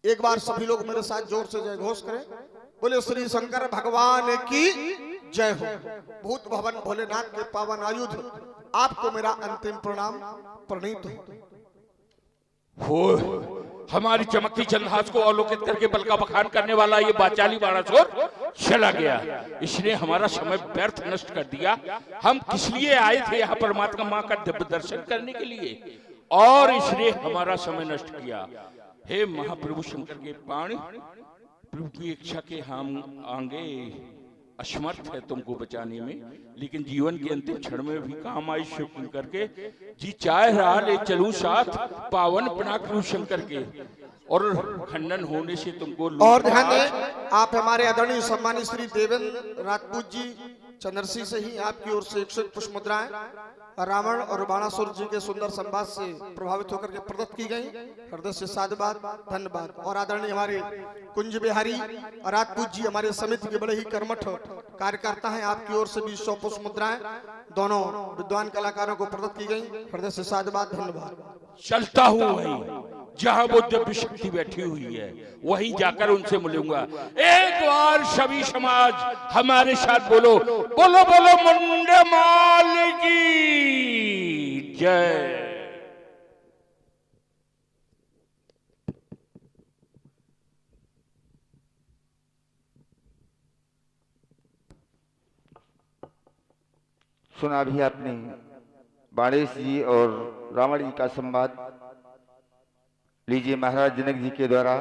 एक बार सभी लोग मेरे साथ जोर से जय घोष करें। बोले श्री शंकर भगवान की जय हो। भूत भवन भोलेनाथ के पावन आयुध आपको मेरा अंतिम प्रणाम प्रणीत हो। हमारी चमकती चंद्रहास को अवलोकित करके बल का बखान करने वाला ये बाचाली बाणासुर चला गया। इसने हमारा समय व्यर्थ नष्ट कर दिया। हम किस लिए आए थे यहाँ परमात्मा माँ का दिव्य दर्शन करने के लिए, और इसने हमारा समय नष्ट किया। हे महाप्रभु शंकर के प्राण, प्रभु की इच्छा के हम आगे असमर्थ है तुमको बचाने में, लेकिन जीवन के अंतिम क्षण में भी काम आई शिव शंकर के। जी चाहे रहा ले चलूं साथ पावन प्रभु शंकर के, और खंडन होने से तुमको। और ध्यान दें, आप हमारे आदरणीय सम्मानित श्री देवेंद्र राजपूत जी चंद्रसी से ही आपकी ओर से 101 पुष्प मुद्राएं रावण और बाणासुर जी के सुंदर संवाद से प्रभावित होकर के प्रदत्त की गई। हृदय से साधुवाद, धन्यवाद। और आदरणीय हमारे कुंज बिहारी राजपूत जी हमारे समिति के बड़े ही कर्मठ कार्यकर्ता हैं, आपकी ओर से भी 100 पुष्प मुद्राएं दोनों विद्वान कलाकारों को प्रदत्त की गई। हृदय से साधुवाद, धन्यवाद। चलता हूँ वहीं जहाँ वो दिव्य शक्ति बैठी हुई है, वहीं जाकर उनसे मिलूंगा। एक बार सभी समाज हमारे साथ बोलो, बोलो बोलो मुंडमाल की जय। सुना भी आपने बाणेश जी और रावण जी का संवाद। लीजिए महाराज जनक जी के द्वारा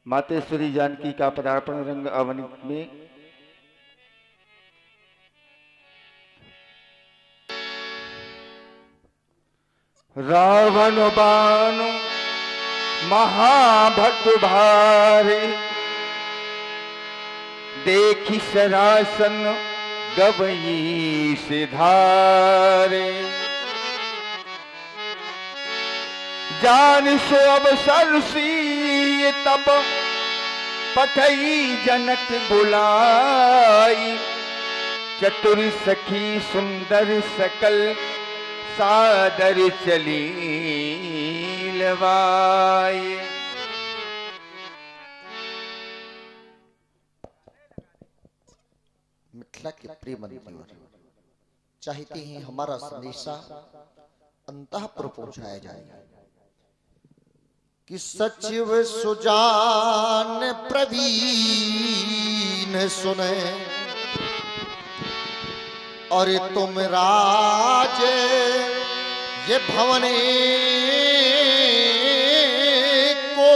मातेश्वरी जानकी का पदार्पण रंग अवनित में। रावण बाण महाभक्त भारे, देखी सरासन गवई से धारे। जान सो अवसर सी तब पठई जनक बुलाई। चतुर सखी सुंदर सकल सादर चली लवाई। मिथिला के प्रिय मंदिर चाहते हैं हमारा संदेशा अंतःपुर पहुंचाया जाए कि सचिव सुजान प्रवीण सुने, और तुम राज ये भवने को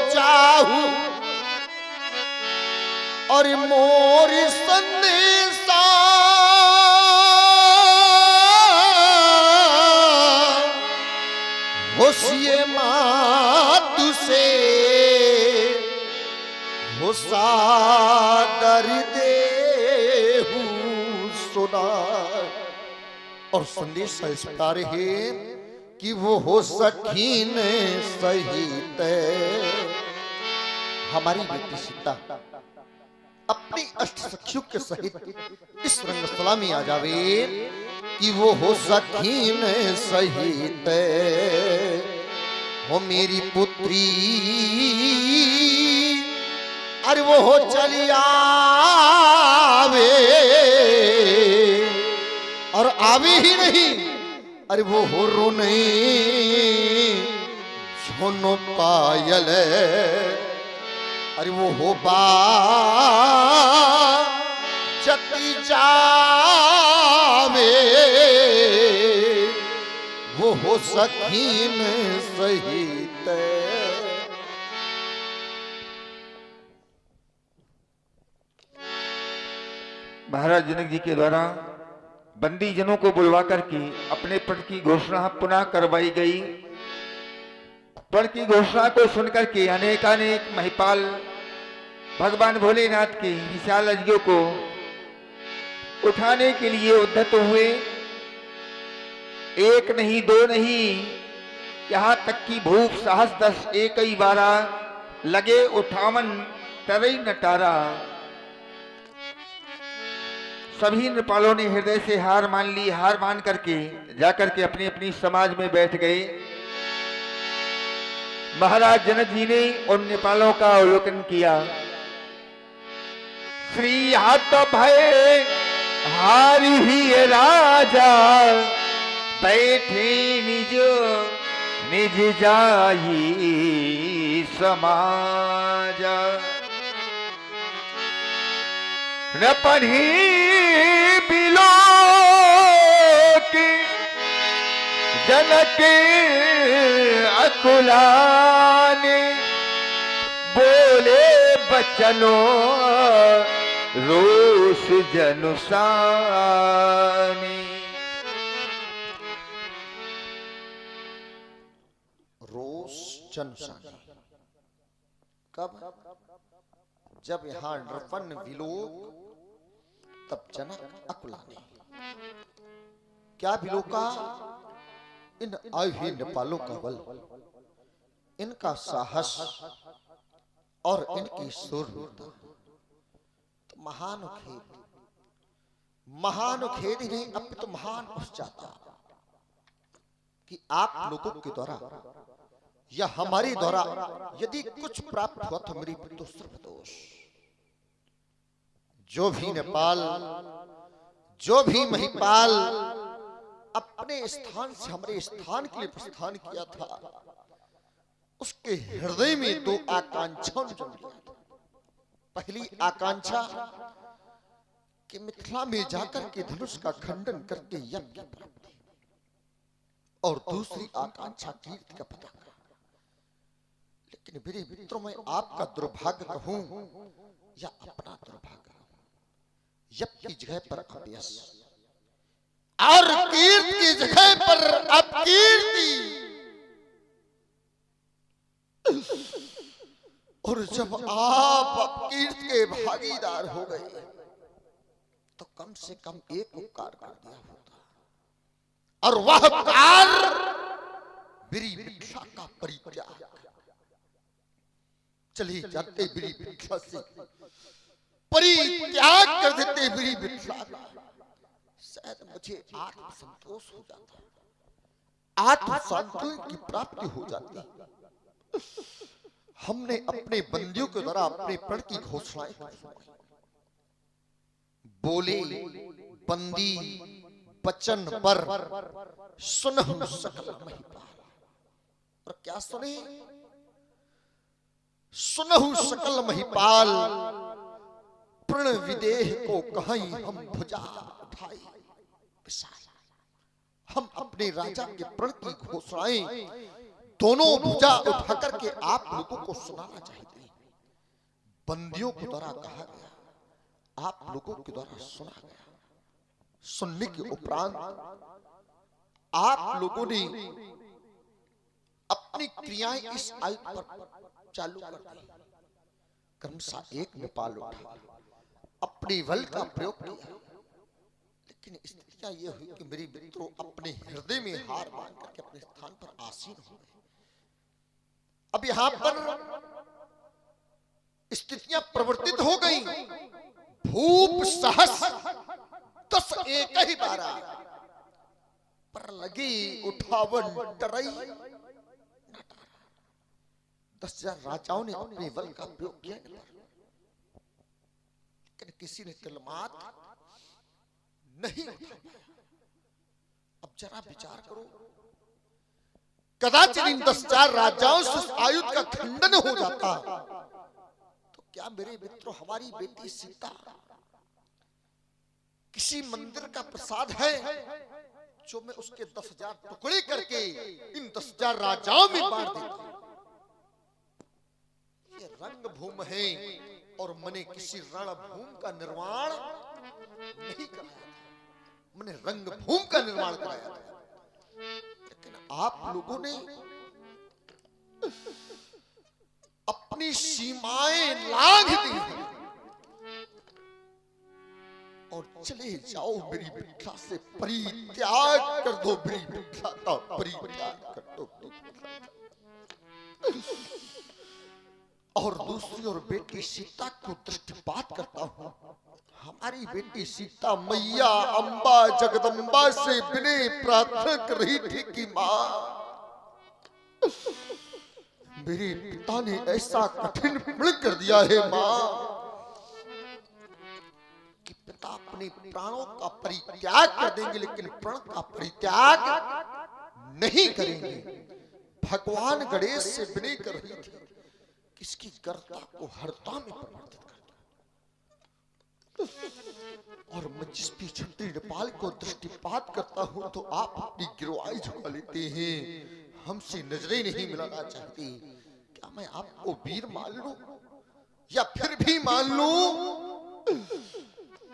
चाहू, और मोर संदेशा होशिये मातु से हो सादर देहु सुना। और संदेश इस प्रकार है कि वो हो सखीन सहित हमारी बेटी सीता अपनी अष्ट सखियों के सहित इस रंगस्थला में आ जावे कि वो हो सखीन सहित हो मेरी पुत्री। अरे वो हो चली आवे, और आवे ही नहीं, अरे वो हो रोने झोनो पायल। अरे वो हो बा जती जावे, वो हो सखीन सहित। महाराज जनक जी के द्वारा बंदी जनों को बुलवा करके अपने पद की घोषणा पुनः करवाई गई। पद की घोषणा को सुनकर के अनेकानेक महिपाल भगवान भोलेनाथ के विशाल अजयों को उठाने के लिए उद्यत हुए। एक नहीं, दो नहीं, यहाँ तक कि भूप साहस 10 एक ही बारा लगे उठावन तरई नटारा। सभी नेपालों ने हृदय से हार मान ली। हार मान करके जाकर के अपनी अपनी समाज में बैठ गए। महाराज जनक जी ने उन नेपालों का अवलोकन किया। श्री हाथ भय हार ही राजा, बैठे निज निज जाई समाज। न पढ़ी बिलो की जनक अकुलाने, बोले बचनों रोष जनुसानी। रोष जनुसानी कब? जब यहाँ नृपन विलोक, तब जनक अकुलाने। क्या विलोका? इन आए हुए नेपालों का बल, इनका साहस और इनकी शूरवीरता। तो महान खेद, महान खेद ही नहीं, अब तो महान पश्चाताप कि आप लोगों के द्वारा या हमारे द्वारा यदि कुछ प्राप्त हुआ तो मेरी तो सर्वदोष। जो भी नेपाल, जो भी महिपाल अपने स्थान से हमारे स्थान के लिए प्रस्थान किया था, उसके हृदय में दो आकांक्षाओं ने जन्म लिया था। पहली आकांक्षा कि मिथिला में जाकर के धनुष का खंडन करके यज्ञ की प्राप्ति, और दूसरी आकांक्षा कीर्ति का पता। लेकिन मेरे मित्रों में आपका दुर्भाग्य कहूं या अपना दुर्भाग्य, यज्ञ की जगह पर अपयश और कीर्ति की जगह पर अपकीर्ति। और जब आप अपकीर्ति के भागीदार हो गए तो कम से कम एक उपकार कर दिया होता, और वह उपकार मेरी भिक्षा का परित्याग। चले जाते मेरी भिक्षा से, परित्याग कर देते मेरी भिक्षा का, शायद मुझे आत्मसंतोष हो जाता, आत्मसंतोष की प्राप्ति हो जाती। हमने अपने बंदियों के द्वारा अपने प्रण की घोषणाएं बोले, बंदी बचन पर सुनहु सकल महिपाल। और क्या सुने? सुनहु सकल महिपाल, प्रण विदेह को कहीं हम भुजा उठाई विशाल। हम अपने राजा के प्रण की घोषणाएं दोनों भुजा उठा करके आप लोगों को सुनाना चाहते हैं। बंदियों के द्वारा कहा गया, आप लोगों के द्वारा सुना गया। सुनने के उपरांत आप लोगों ने अपनी क्रियाएं इस आयु पर चालू कर दी। क्रमशः एक नेपाल उठा, अपने बल का प्रयोग किया। लेकिन स्थितियां ये हुई कि मेरी मित्रों अपने हृदय में हार मान करके अपने स्थान पर आसीन हो गए। अब यहां पर स्थितियां परिवर्तित हो गई। भूप सहस 10 एक ही 12 पर लगी उठावन डरई। 10,000 राजाओं ने अपने बल का प्रयोग किया, लेकिन किसी ने तिलमात नहीं उठा पाया। अब जरा विचार करो, कदाचित इन 10,000 राजाओं से आयुध का खंडन हो जाता तो क्या मेरे मित्रों हमारी बेटी सीता किसी मंदिर का प्रसाद है जो मैं उसके 10,000 टुकड़े करके इन 10,000 राजाओं में बांट देता? ये रंगभूमि है और मैंने किसी रणभूमि का निर्माण नहीं कराया था, मैंने रंगभूमि का निर्माण कराया था। लेकिन आप लोगों ने अपनी सीमाएं लांघ दी और चले जाओ मेरी भिक्षा से परित्याग कर दो, मेरी भिक्षा का परित्याग कर दो। और दूसरी ओर बेटी सीता को दृष्टिपात करता हूं, हमारी बेटी सीता मैया अम्बा जगदम्बा से विनय प्रार्थना कर रही थी कि मां, मेरे पिता ने ऐसा कठिन प्रण कर दिया है मां कि पिता अपने प्राणों का परित्याग कर देंगे लेकिन प्रण का परित्याग नहीं करेंगे। भगवान गणेश से विनय कर रही थी किसकी गर्दता को हरता में परिवर्तित कर दो। और मैं जिस भी क्षत्रिय नेपाल को दृष्टिपात करता हूं तो आप अपनी गिरवाई झुका लेते हैं, हमसे नजरें नहीं मिलाना चाहते। क्या मैं आपको वीर मान लूं या फिर भी मान लूं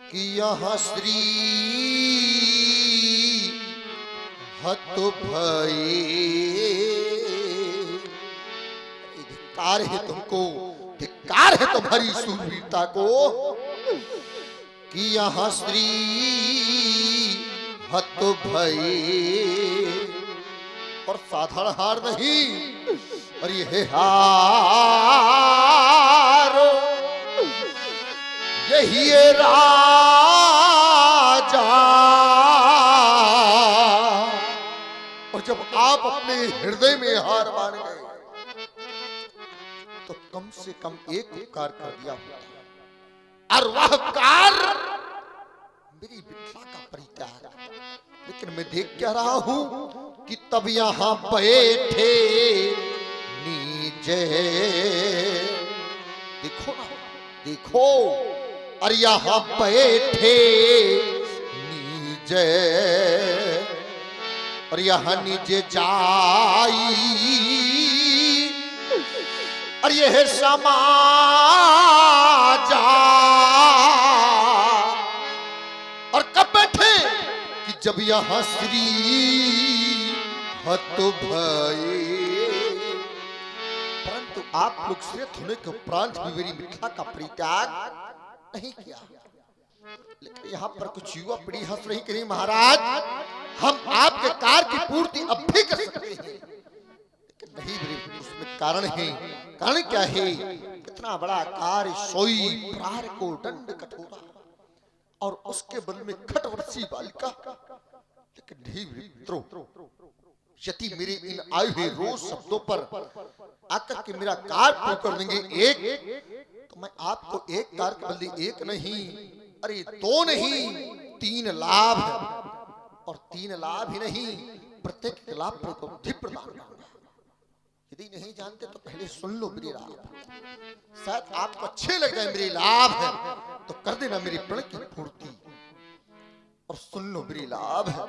कि यहाँ श्री हत भये, धिक्कार है तुमको, धिक्कार है तुम्हारी सूरवीरता को कि यहाँ श्री हत भये। और साधारण हार नहीं, और ये हार यही है राजा। और जब आप अपने हृदय में हार मान गए तो कम से कम एक उपकार कर दिया होता, और वह कार मेरी विद्या का परित्याग। लेकिन मैं देख क्या रहा हूं कि तब यहां बैठे नीचे, देखो ना, देखो, और यहां बैठे नीचे, और यहां नीचे जाई, और यह समाजा। और कब बैठे कि जब यहां श्री हत भये। परंतु आप लोग श्रेष्ठ होने के उपरांत भी मेरी मिथिला का परित्याग नहीं किया। लेकिन यहाँ पर कुछ युवा पीढ़ी हंस रही कि नहीं महाराज, हम आपके कार्य की पूर्ति अब भी कर सकते हैं। लेकिन नहीं मेरे, उसमें कारण है। कारण क्या है? इतना बड़ा कार्य, सोई प्रार को दंड कठोरा, और उसके बदले में खटवर्षी बालिका। लेकिन नहीं मित्रों, यदि मेरे इन आए हुए रोज शब्दों पर आकर के मेरा कार्य पूर्ण कर देंगे एक, तो मैं आपको एक कार्य के बदले एक नहीं, अरे दो नहीं, 3 लाभ है। और 3 लाभ ही नहीं, प्रत्येक लाभ पर उपलब्धि प्रदान करूंगा। यदि नहीं जानते तो पहले सुन लो मेरे लाभ, शायद आपको अच्छे लग जाए मेरे लाभ है तो कर देना मेरी प्रण की पूर्ति। और सुन लो मेरी लाभ है,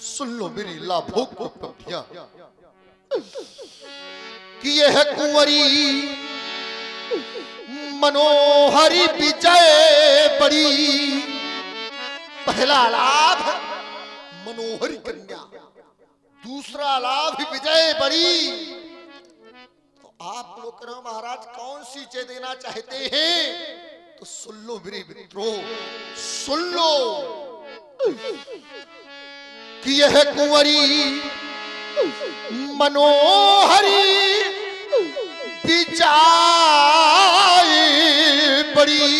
सुन लो मेरी लाभों को उपलब्धियां कि यह कुंवरी मनोहरी विजय बड़ी। पहला लाभ मनोहरी कन्या, दूसरा लाभ विजय बड़ी। तो आप लोग ना महाराज कौन सी चीज देना चाहते हैं? तो सुन लो मेरे मित्रों, सुन लो कि यह कुंवरी मनोहरी विजय बड़ी,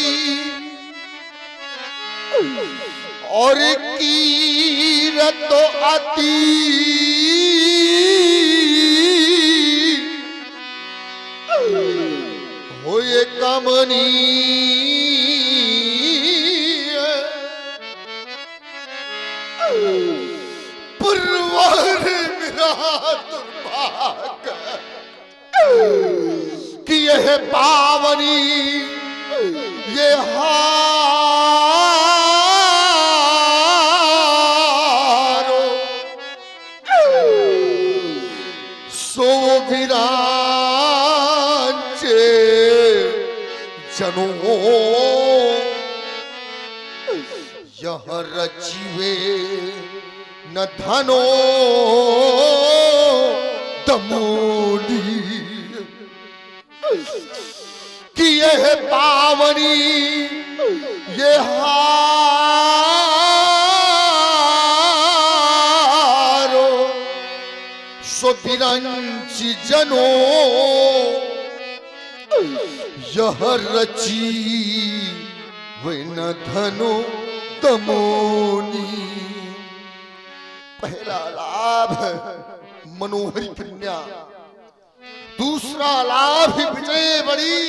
और कीरत अति होए कमनीय। पुरवर मेरा दुर्भाग्य कि यह पावनी ये हारो सो विरांचे जनों यह रचिवे न धनो दमोली कि यह पावनी ये हारो सो बिरंची जनो यह रची विन धनु दमोनी। पहला लाभ मनोहरी कन्या, दूसरा लाभ विजय बड़ी।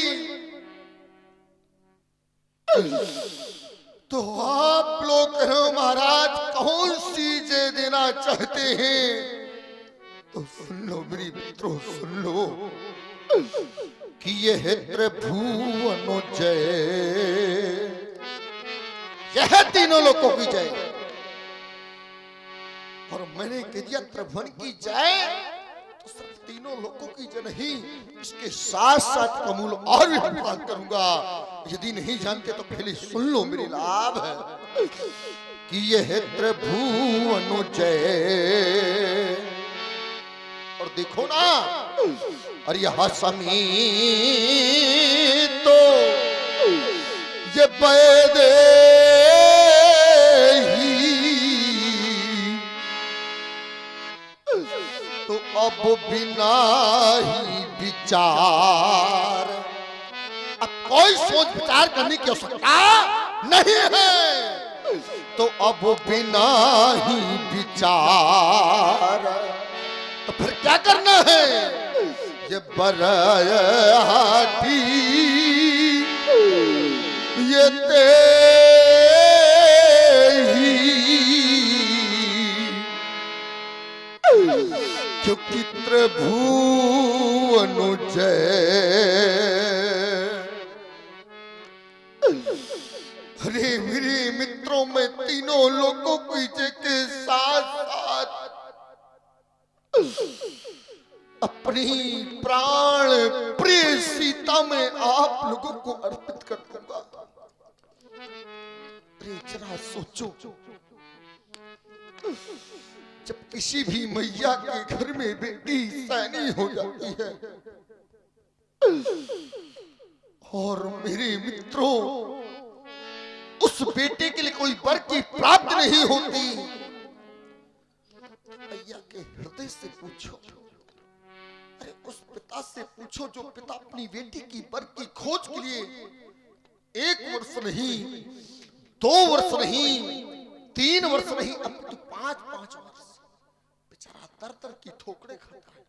तो आप लोग कहो महाराज कौन सी जय देना चाहते हैं? तो सुन लो मेरी मित्रों, सुन लो कि ये है त्रिभुवन जय, यह तीनों लोगों की जय। और मैंने कह दिया त्रिभुवन की जय तो सिर्फ तीनों लोगों की जय नहीं, इसके साथ साथ कमूल और भी बखान करूंगा। यदि नहीं जानते तो पहले सुन लो मेरी लाभ है कि ये है त्रिभुवन जय। और देखो ना, और यह समी तो ये बैदे तो अब बिना ही विचार, अब कोई सोच विचार करने की आवश्यकता नहीं है। तो अब बिना ही विचार, तो फिर क्या करना है? ये बरयाती ये ते क्योंकि त्रिभुवन जय। अरे मेरे मित्रों, में तीनों लोगों की जय के साथ साथ अपनी प्राण प्रिय सीता में आप लोगों को अर्पित कर दूंगा। अरे जरा सोचो, जब किसी भी मैया के घर में बेटी सैनी हो जाती है और मेरे मित्रों उस बेटे के लिए कोई वर की प्राप्त नहीं होती, मैया के हृदय से पूछो, अरे उस पिता से पूछो जो पिता अपनी बेटी की वर की खोज के लिए 1 वर्ष नहीं, 2 वर्ष नहीं, 3 वर्ष नहीं, अब तो 5-5 वर्ष बेचारा दर की ठोकरें खाता है।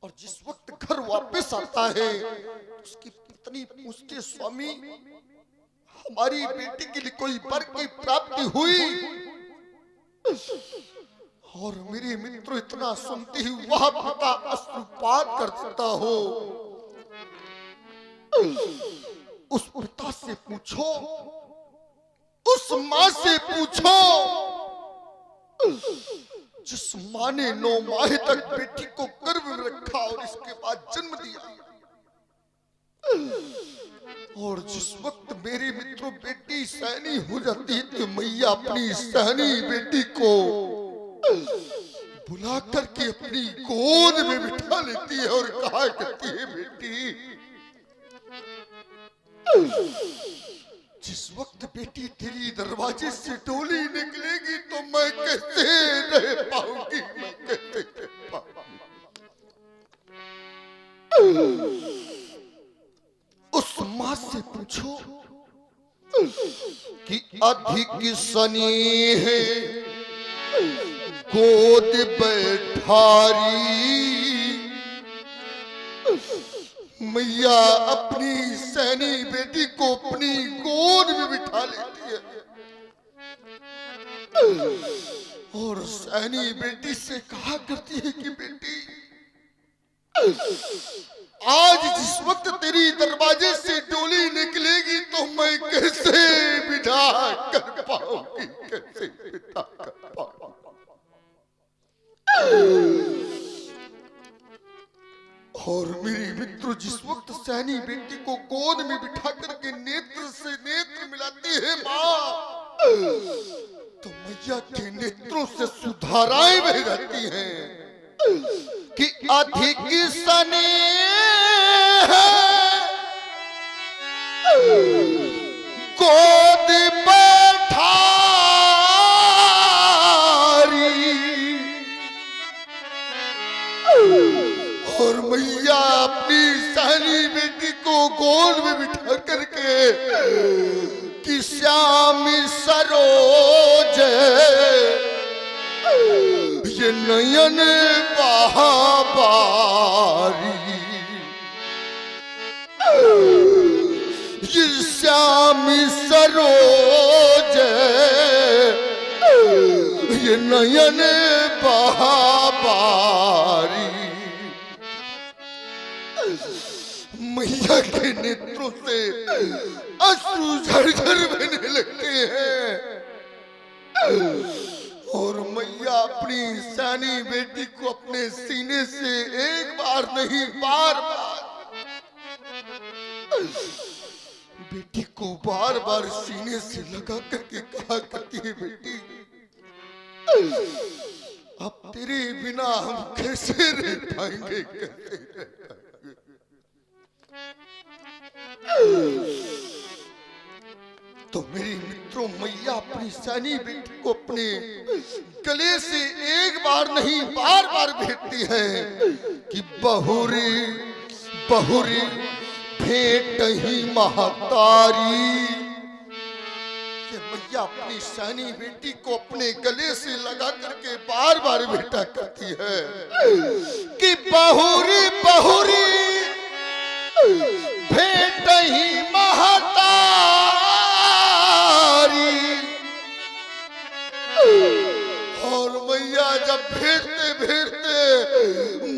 और जिस वक्त घर वापस आता है उसकी पत्नी पूछती, स्वामी हमारी बेटी के लिए कोई वर की प्राप्ति हुई? और मेरे मित्रों इतना सुनते ही वह पिता अश्रुपात कर देता हो। उस पिता से पूछो, उस मां से पूछो जिस मां ने 9 माह तक बेटी को गर्भ में रखा और इसके बाद जन्म दिया। और जिस वक्त मेरे मित्रों बेटी सहनी हो जाती है तो मैया अपनी सहनी बेटी को बुला करके अपनी गोद में बिठा लेती है और कहा करती है, बेटी जिस वक्त बेटी तेरी दरवाजे से डोली निकलेगी तो मैं कैसे रह पाऊंगी, मैं कैसे रह पाऊंगी। उस मां से पूछो कि अधिक सनी है गोद बैठारी, मैया अपनी सैनी बेटी को अपनी गोद में बिठा लेती है और सैनी बेटी से कहा करती है कि बेटी आज जिस वक्त तेरी दरवाजे से डोली निकलेगी तो मैं कैसे बिठा कर पाऊंगी, कैसे बिठा कर पाऊंगी। और मेरी मित्रों जिस वक्त सैनी बेटी को गोद में बिठा करके नेत्र से नेत्र मिलाती है माँ, तो मैया के नेत्रों से सुधाराएं बह जाती हैं कि अधिक सने गोद बैठारी, और मैया अपनी सारी बेटी को गोद में बिठा करके कि श्याम सरोज ये नयन बहाबारी, ये श्याम सरोज ये नयन बहाबारी। मैया के नेत्रों से अश्रु झरझर बहने लगते हैं और मैया अपनी सयानी बेटी को अपने सीने से एक बार नहीं बार बार बेटी को बार बार सीने से लगा करके कहा करती है, बेटी अब तेरे बिना हम कैसे रह पाएंगे, कैसे रह पाएंगे। तो मेरी मित्रों, मैया अपनी सयानी बेटी को अपने गले से एक बार नहीं बार बार भेंटती है कि बहुरी बहुरी भेंट ही महतारी। मैया अपनी सयानी बेटी को अपने गले से लगा करके बार बार भेंटा करती है कि बहुरी बहुरी भेंट ही महतारी। और मैया जब भेंटते भेंटते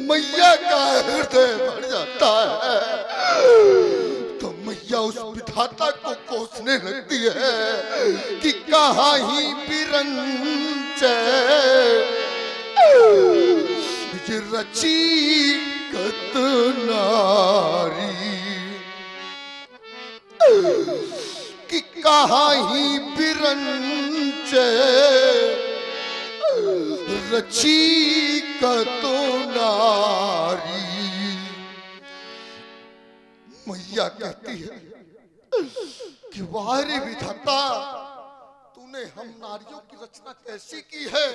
मैया का हृदय भर जाता है तो मैया उस विधाता को कोसने लगती है कि कहाँ ही बिरंच ये रची कत नारी, कि कहाँ ही बिरंच रची कत नारी। मैया कहती है कि वाह रे विधाता, तूने हम नारियों की रचना कैसी की है।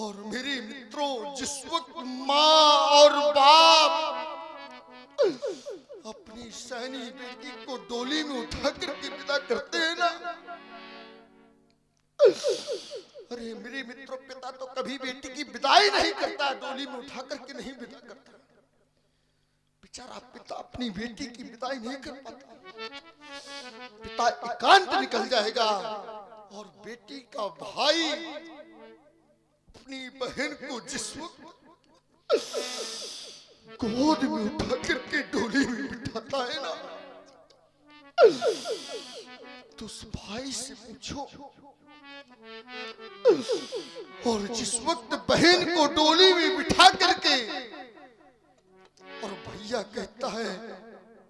और मेरे मित्रों, जिस वक्त माँ और बाप अपनी सयानी बेटी को डोली में उठा करके विदा करते हैं ना, अरे मेरे मित्रों, पिता तो कभी बेटी की विदाई नहीं करता, डोली में उठा करके नहीं विदा करता। बेचारा पिता अपनी बेटी की विदाई नहीं कर पाता, पिता एकांत निकल जाएगा और बेटी का भाई अपनी बहन को जिस वक्त गोद में उठा करके डोली में बिठाता है ना, तो उस भाई से पूछो, और जिस वक्त बहन को डोली में बिठा करके और भैया कहता है,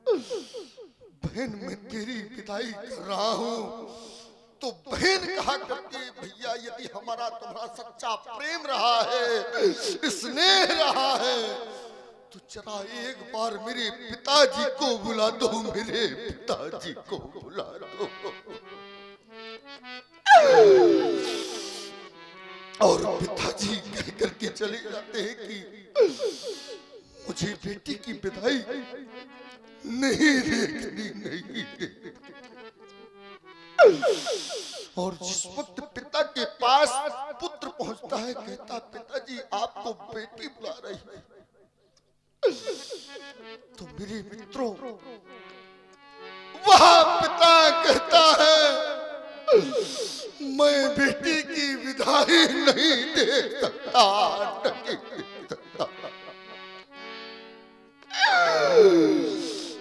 बहन मैं तेरी विदाई कर रहा हूं, तो बहन कहा करती है, भैया यदि हमारा तुम्हारा सच्चा प्रेम रहा है, स्नेह रहा है, तो चला एक बार मेरे पिताजी को बुला दो, मेरे पिताजी को बुला दो। और पिताजी कह करके चले जाते हैं कि मुझे बेटी की विदाई नहीं देखनी, नहीं देखनी। और जिस वक्त पिता के पास पुत्र पहुंचता है, कहता, पिताजी आपको बेटी बुला रही है। तो मेरे मित्रों, वह पिता कहता है, मैं बेटी की विदाई नहीं दे सकता, नहीं दे सकता।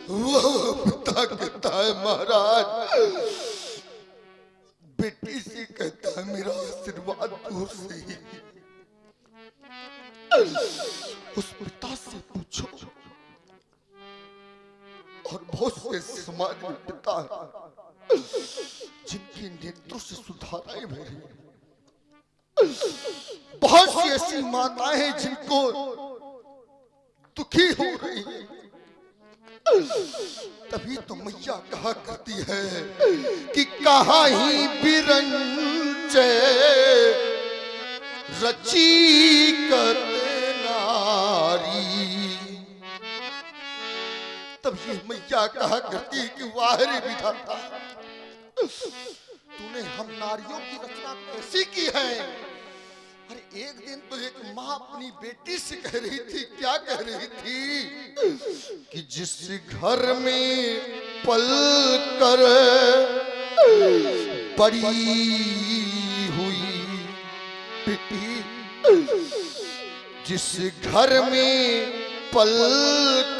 वह पिता कहता है, महाराज, बेटी से कहता है, मेरा आशीर्वाद दूर से ही। उस पिता से पूछो, और बहुत से समाज में पिता है जिनके नेत्रों से सुधाराएं भरी, बहुत सी ऐसी माताएं हैं जिनको दुखी हो रही है। तभी तो मैया कहा करती है कि कहाँ ही बिरंच रची कत नारी। तब ये मैया कहा करती कि वाह रे विधाता, तूने हम नारियों की रचना कैसी की है। अरे एक दिन तो एक माँ अपनी बेटी से कह रही थी, क्या कह रही थी कि जिस घर में पल कर बड़ी हुई बेटी, जिस घर में पल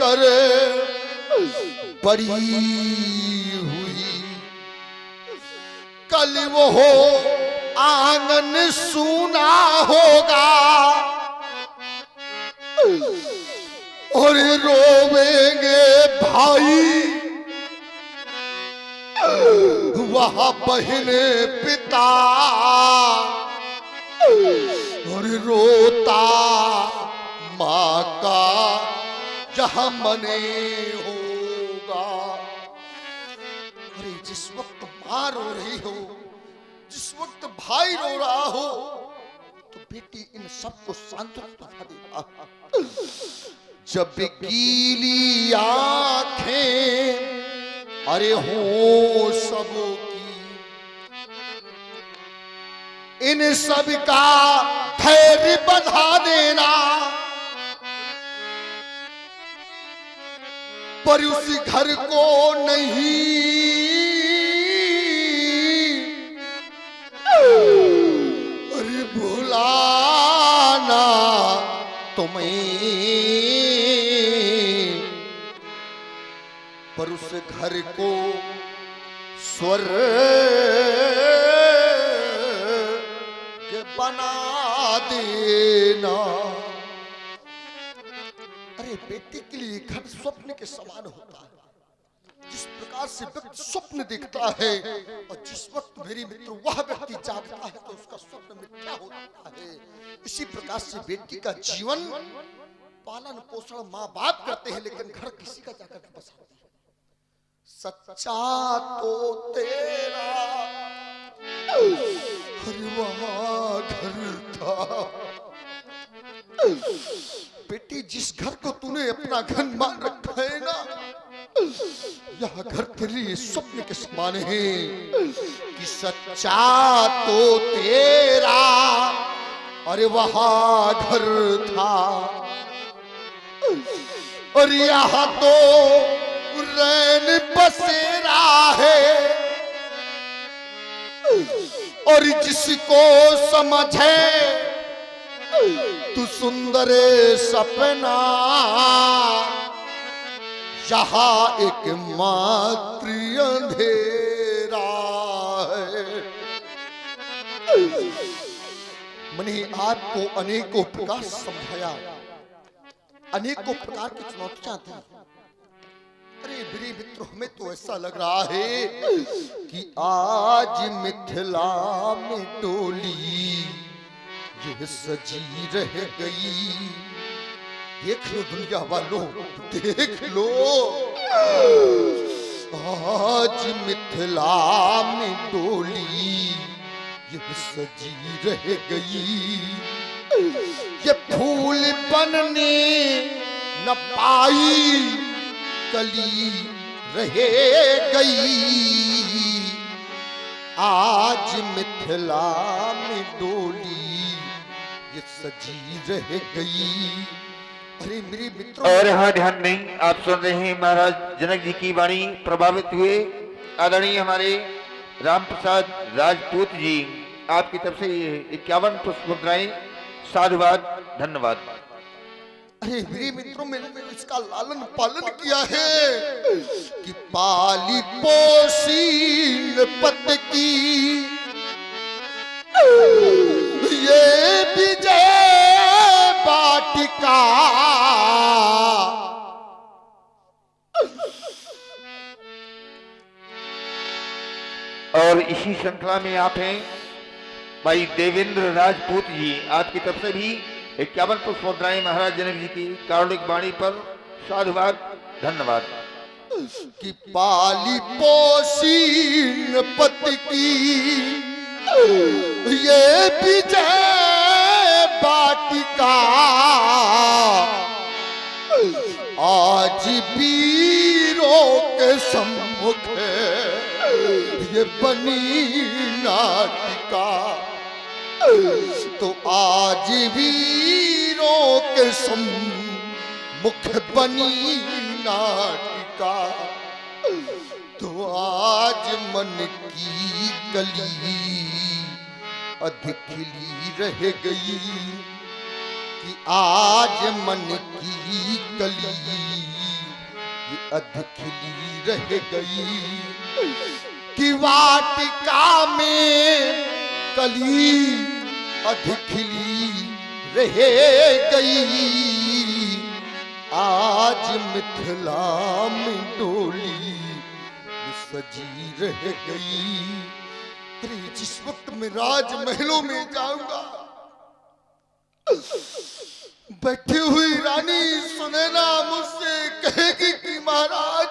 कर बड़ी हुई, कल वो आंगन सूना होगा और रोवेंगे भाई वहाँ बहन पिता, और रोता माँ का जहाँ मने होगा। अरे जिस वक्त माँ रो रही हो, जिस वक्त भाई रो रहा हो, तो बेटी इन सबको सांत्वना देगा। जब गीली आंखें अरे हो सबों की, इन सब का धैर्य बढ़ा देना, पर उस घर को नहीं अरे भुलाना तुम्हें, पर उस घर को स्वर्ग बना देना। अरे बेटी के लिए घर स्वप्न के समान होता है। जिस प्रकार से व्यक्ति स्वप्न देखता है और जिस वक्त मेरी मित्र वह व्यक्ति जागता है तो उसका स्वप्न मिथ्या होता है। इसी प्रकार से बेटी का जीवन पालन पोषण माँ बाप करते हैं, लेकिन घर किसी का जाकर के बसाते हैं। सच्चा तो तेरा वहाँ घर था। बेटी जिस घर को तूने अपना घर मान रखा है ना, यह घर तेरे लिए स्वप्न के समान है कि सच्चा तो तेरा अरे वहाँ घर था, और यहाँ तो रैन बसेरा है, और जिसको समझे तू सुंदर सपना, यहाँ एक मात्र अंधेरा है। मैंने आपको अनेकों प्रकार समझाया, अनेकों प्रकार की चुनौतियां दी। अरे मेरे मित्र, हमें तो ऐसा लग रहा है कि आज मिथिला में डोली यह सजी रह गई। देख लो दुनिया वालों, देख लो, आज मिथिला में डोली यह सजी रह गई। ये फूल बनने न पाई कली रह गई, आज मिथिला में डोली ये सजी रह गई। अरे मेरे मित्रों, और यहाँ ध्यान नहीं, आप सुन रहे हैं महाराज जनक जी की वाणी। प्रभावित हुए आदरणीय हमारे राम प्रसाद राजपूत जी, आपकी तरफ से 51 पुष्प मुद्राएं। साधुवाद, धन्यवाद। अरे मेरे मित्रों, मैंने इसका लालन पालन किया है कि पाली पोसी पत की ये विजय वाटिका, और इसी श्रृंखला में आप हैं भाई देवेंद्र राजपूत जी, आपकी तरफ से भी 51 पुष्प मुद्राएं महाराज जनक जी की कारुणिक वाणी पर। साधुवाद, धन्यवाद। कि पाली पोसी पत की ये विजय वाटिका आज भी के सम्मुख ये बनी नाटिका, तो आज वीरों के सम्मुख बनी नाटिका, तो आज मन की कली अधिक खिली रह गई, कि आज मन की कली अधिक खिली रह गई, कि वाटिका में कली अधिक खिली रह गई, आज मिथिला में डोली सजी रह गई। अरे जिस वक्त मैं राजमहलों में जाऊंगा, बैठी हुई रानी सुनैना मुझसे कहेगी कि महाराज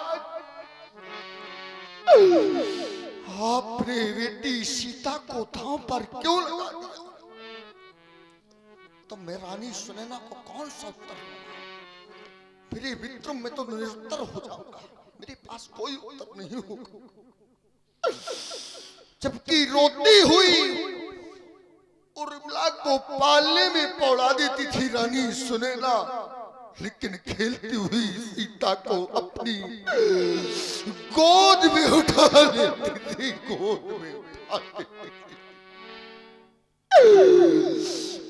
आपने बेटी सीता को दांव पर क्यों लगा दिया, तो मैं रानी सुनैना को कौन सा उत्तर दूंगा? मेरे विक्रम में तो निरुत्तर हो जाऊंगा, मेरे पास कोई उत्तर नहीं होगा। जबकि रोती हुई उर्मिला को पालने में पौड़ा देती थी रानी सुनैना, लेकिन खेलती हुई सीता को अपनी गोद में उठा लेती थी, गोद में उठा लेती थी।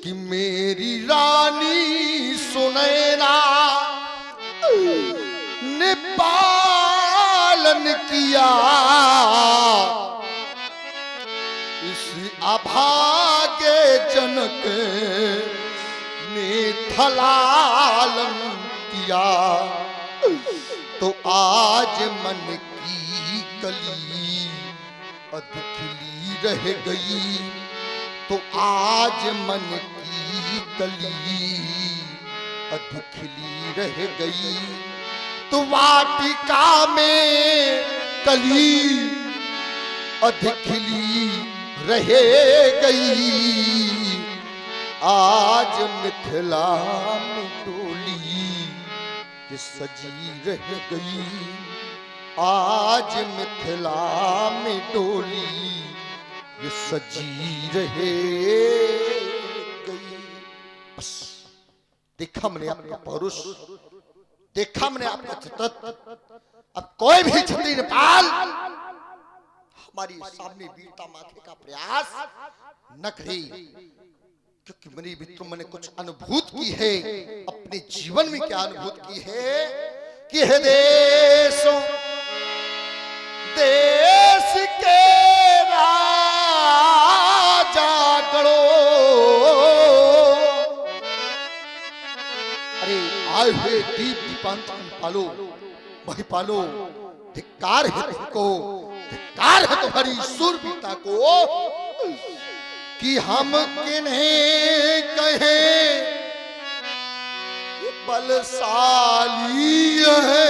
कि मेरी रानी सुनैना ने पालन किया अभागे जनक ने थलालन किया, तो आज मन की कली अधिक खिली रह गई, तो आज मन की कली अधिक खिली रह गई, तो वाटिका में कली अधिक खिली रह गई, आज मिथिला में डोली ये सजी रह गई, आज मिथिला में डोली ये सजी रह गई। बस देखा मैंने आपका पौरुष, देखा मैंने आपका चित्रत। अब कोई भी क्षत्रिय पाल हमारी सामने वीरता माथे का प्रयास न करे, क्योंकि मेरी मित्रों मैंने कुछ अनुभूत की है अपने जीवन में। क्या अनुभूत की है कि है देशों देश के राजा गणो, अरे आए हुए दीप दीपांतन पालो वही पालो, धिक्कार है तुमको, धिक्कार है तुम्हारी शूरवीरता को, कि हम किन्हें कहें बलशाली है,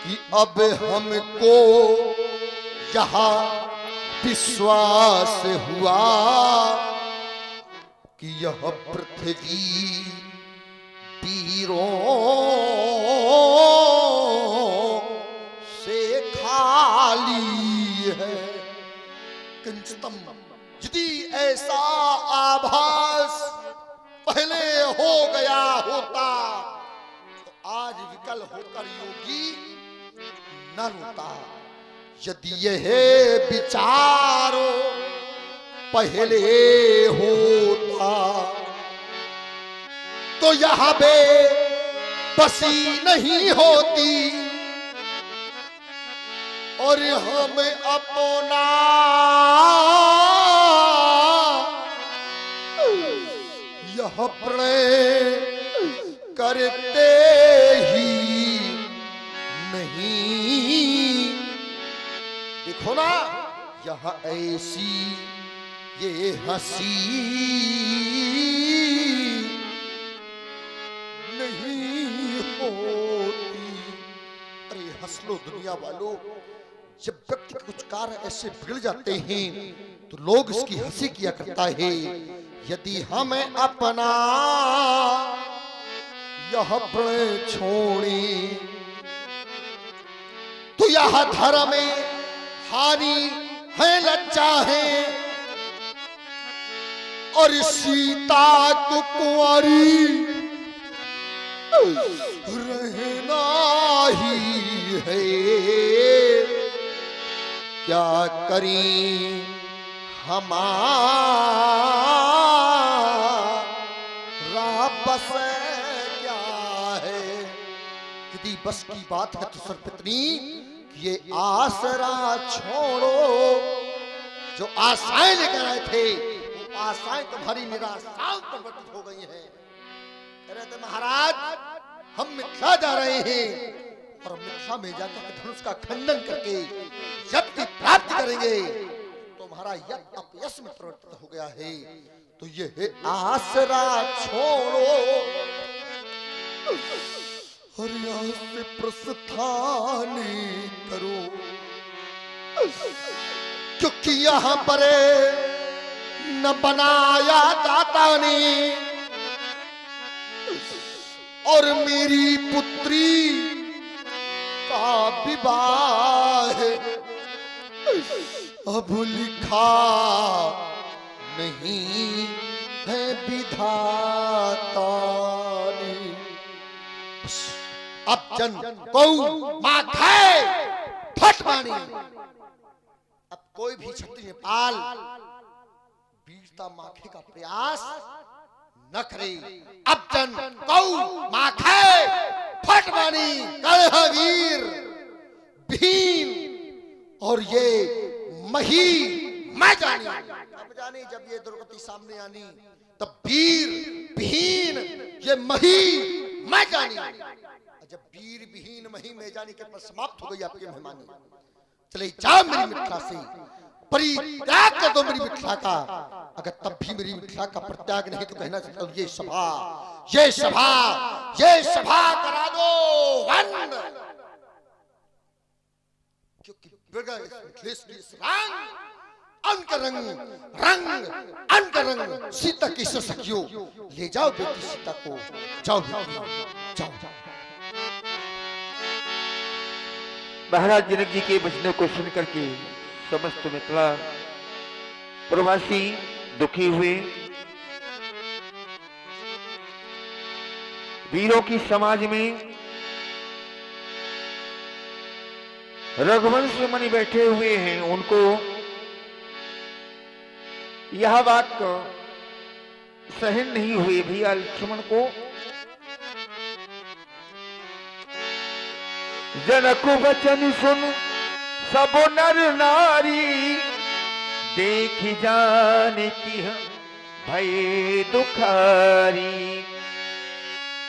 कि अब हमको यहाँ विश्वास हुआ कि यह पृथ्वी वीरों से खाली है। किंचितम यदि ऐसा आभास पहले हो गया होता तो आज विकल होकर योगी न रोता। यदि यह विचारो पहले होता तो यहाँ पे बसी नहीं होती और हम अपना यह प्रणय करते ही नहीं। देखो ना यह ऐसी ये हंसी नहीं होती। अरे हंस लो दुनिया वालों, जब व्यक्ति के कुछ कार्य ऐसे बिगड़ जाते हैं तो लोग इसकी हंसी किया करता है। यदि हम अपना यह प्रणय छोड़ी, तो यह धर्म में हानि है, लज्जा है, और सीता को कुंवारी रहना ही है। क्या करें हमारा बस क्या है। यदि बस की बात है तो सरपत्नी ये आसरा छोड़ो। जो आशाएं लेकर आए थे वो आशाएं तुम्हारी निराशाओं में परिवर्तित हो गई हैं। कह रहे थे महाराज हम मिथिला जा रहे हैं और मिथिला में जाकर धनुष का खंडन करके यज्ञ की प्राप्ति करेंगे। तुम्हारा यज्ञ अपयश में परिवर्तित हो गया है, तो ये है आसरा छोड़ो और यहाँ से प्रस्थान करो, क्योंकि यहाँ पर न बनाया दाता ने और मेरी पुत्री का विवाह अब लिखा नहीं है विधाता ने। अब जन गौ मां खाए फट पानी। अब कोई भी क्षत्रिय पाल वीरता माखे का प्रयास न करे। अब जन गौ मां खाए फट पानी। कलह वीर भीम और ये मही मैं जानी। अब जानी जब ये दुर्गति सामने आनी तब वीर भीन ये मही मैं जानी। जब वीर विहीन मही में जाने के पर समाप्त हो गई आपकी मेहमानी। चले जाओ मेरी मिथिला से, परित्याग कर दो मेरी मिथिला का। अगर तब भी मेरी मिथिला का परित्याग नहीं तो कहना चाहता हूं ये सभा करा दो वन। क्योंकि बगैर मिथिलेश की इस रंग सीता की सखियों ले जाओ बेटी सीता को। जाओ जाओ। महाराज जनक जी के वचनों को सुनकर के समस्त मिथिला प्रवासी दुखी हुए। वीरों की समाज में रघुवंश मणि बैठे हुए हैं, उनको यह बात सहन नहीं हुई। भैया लक्ष्मण को जनक वचन सुन सब नर नारी, देख जान की भय दुखारी।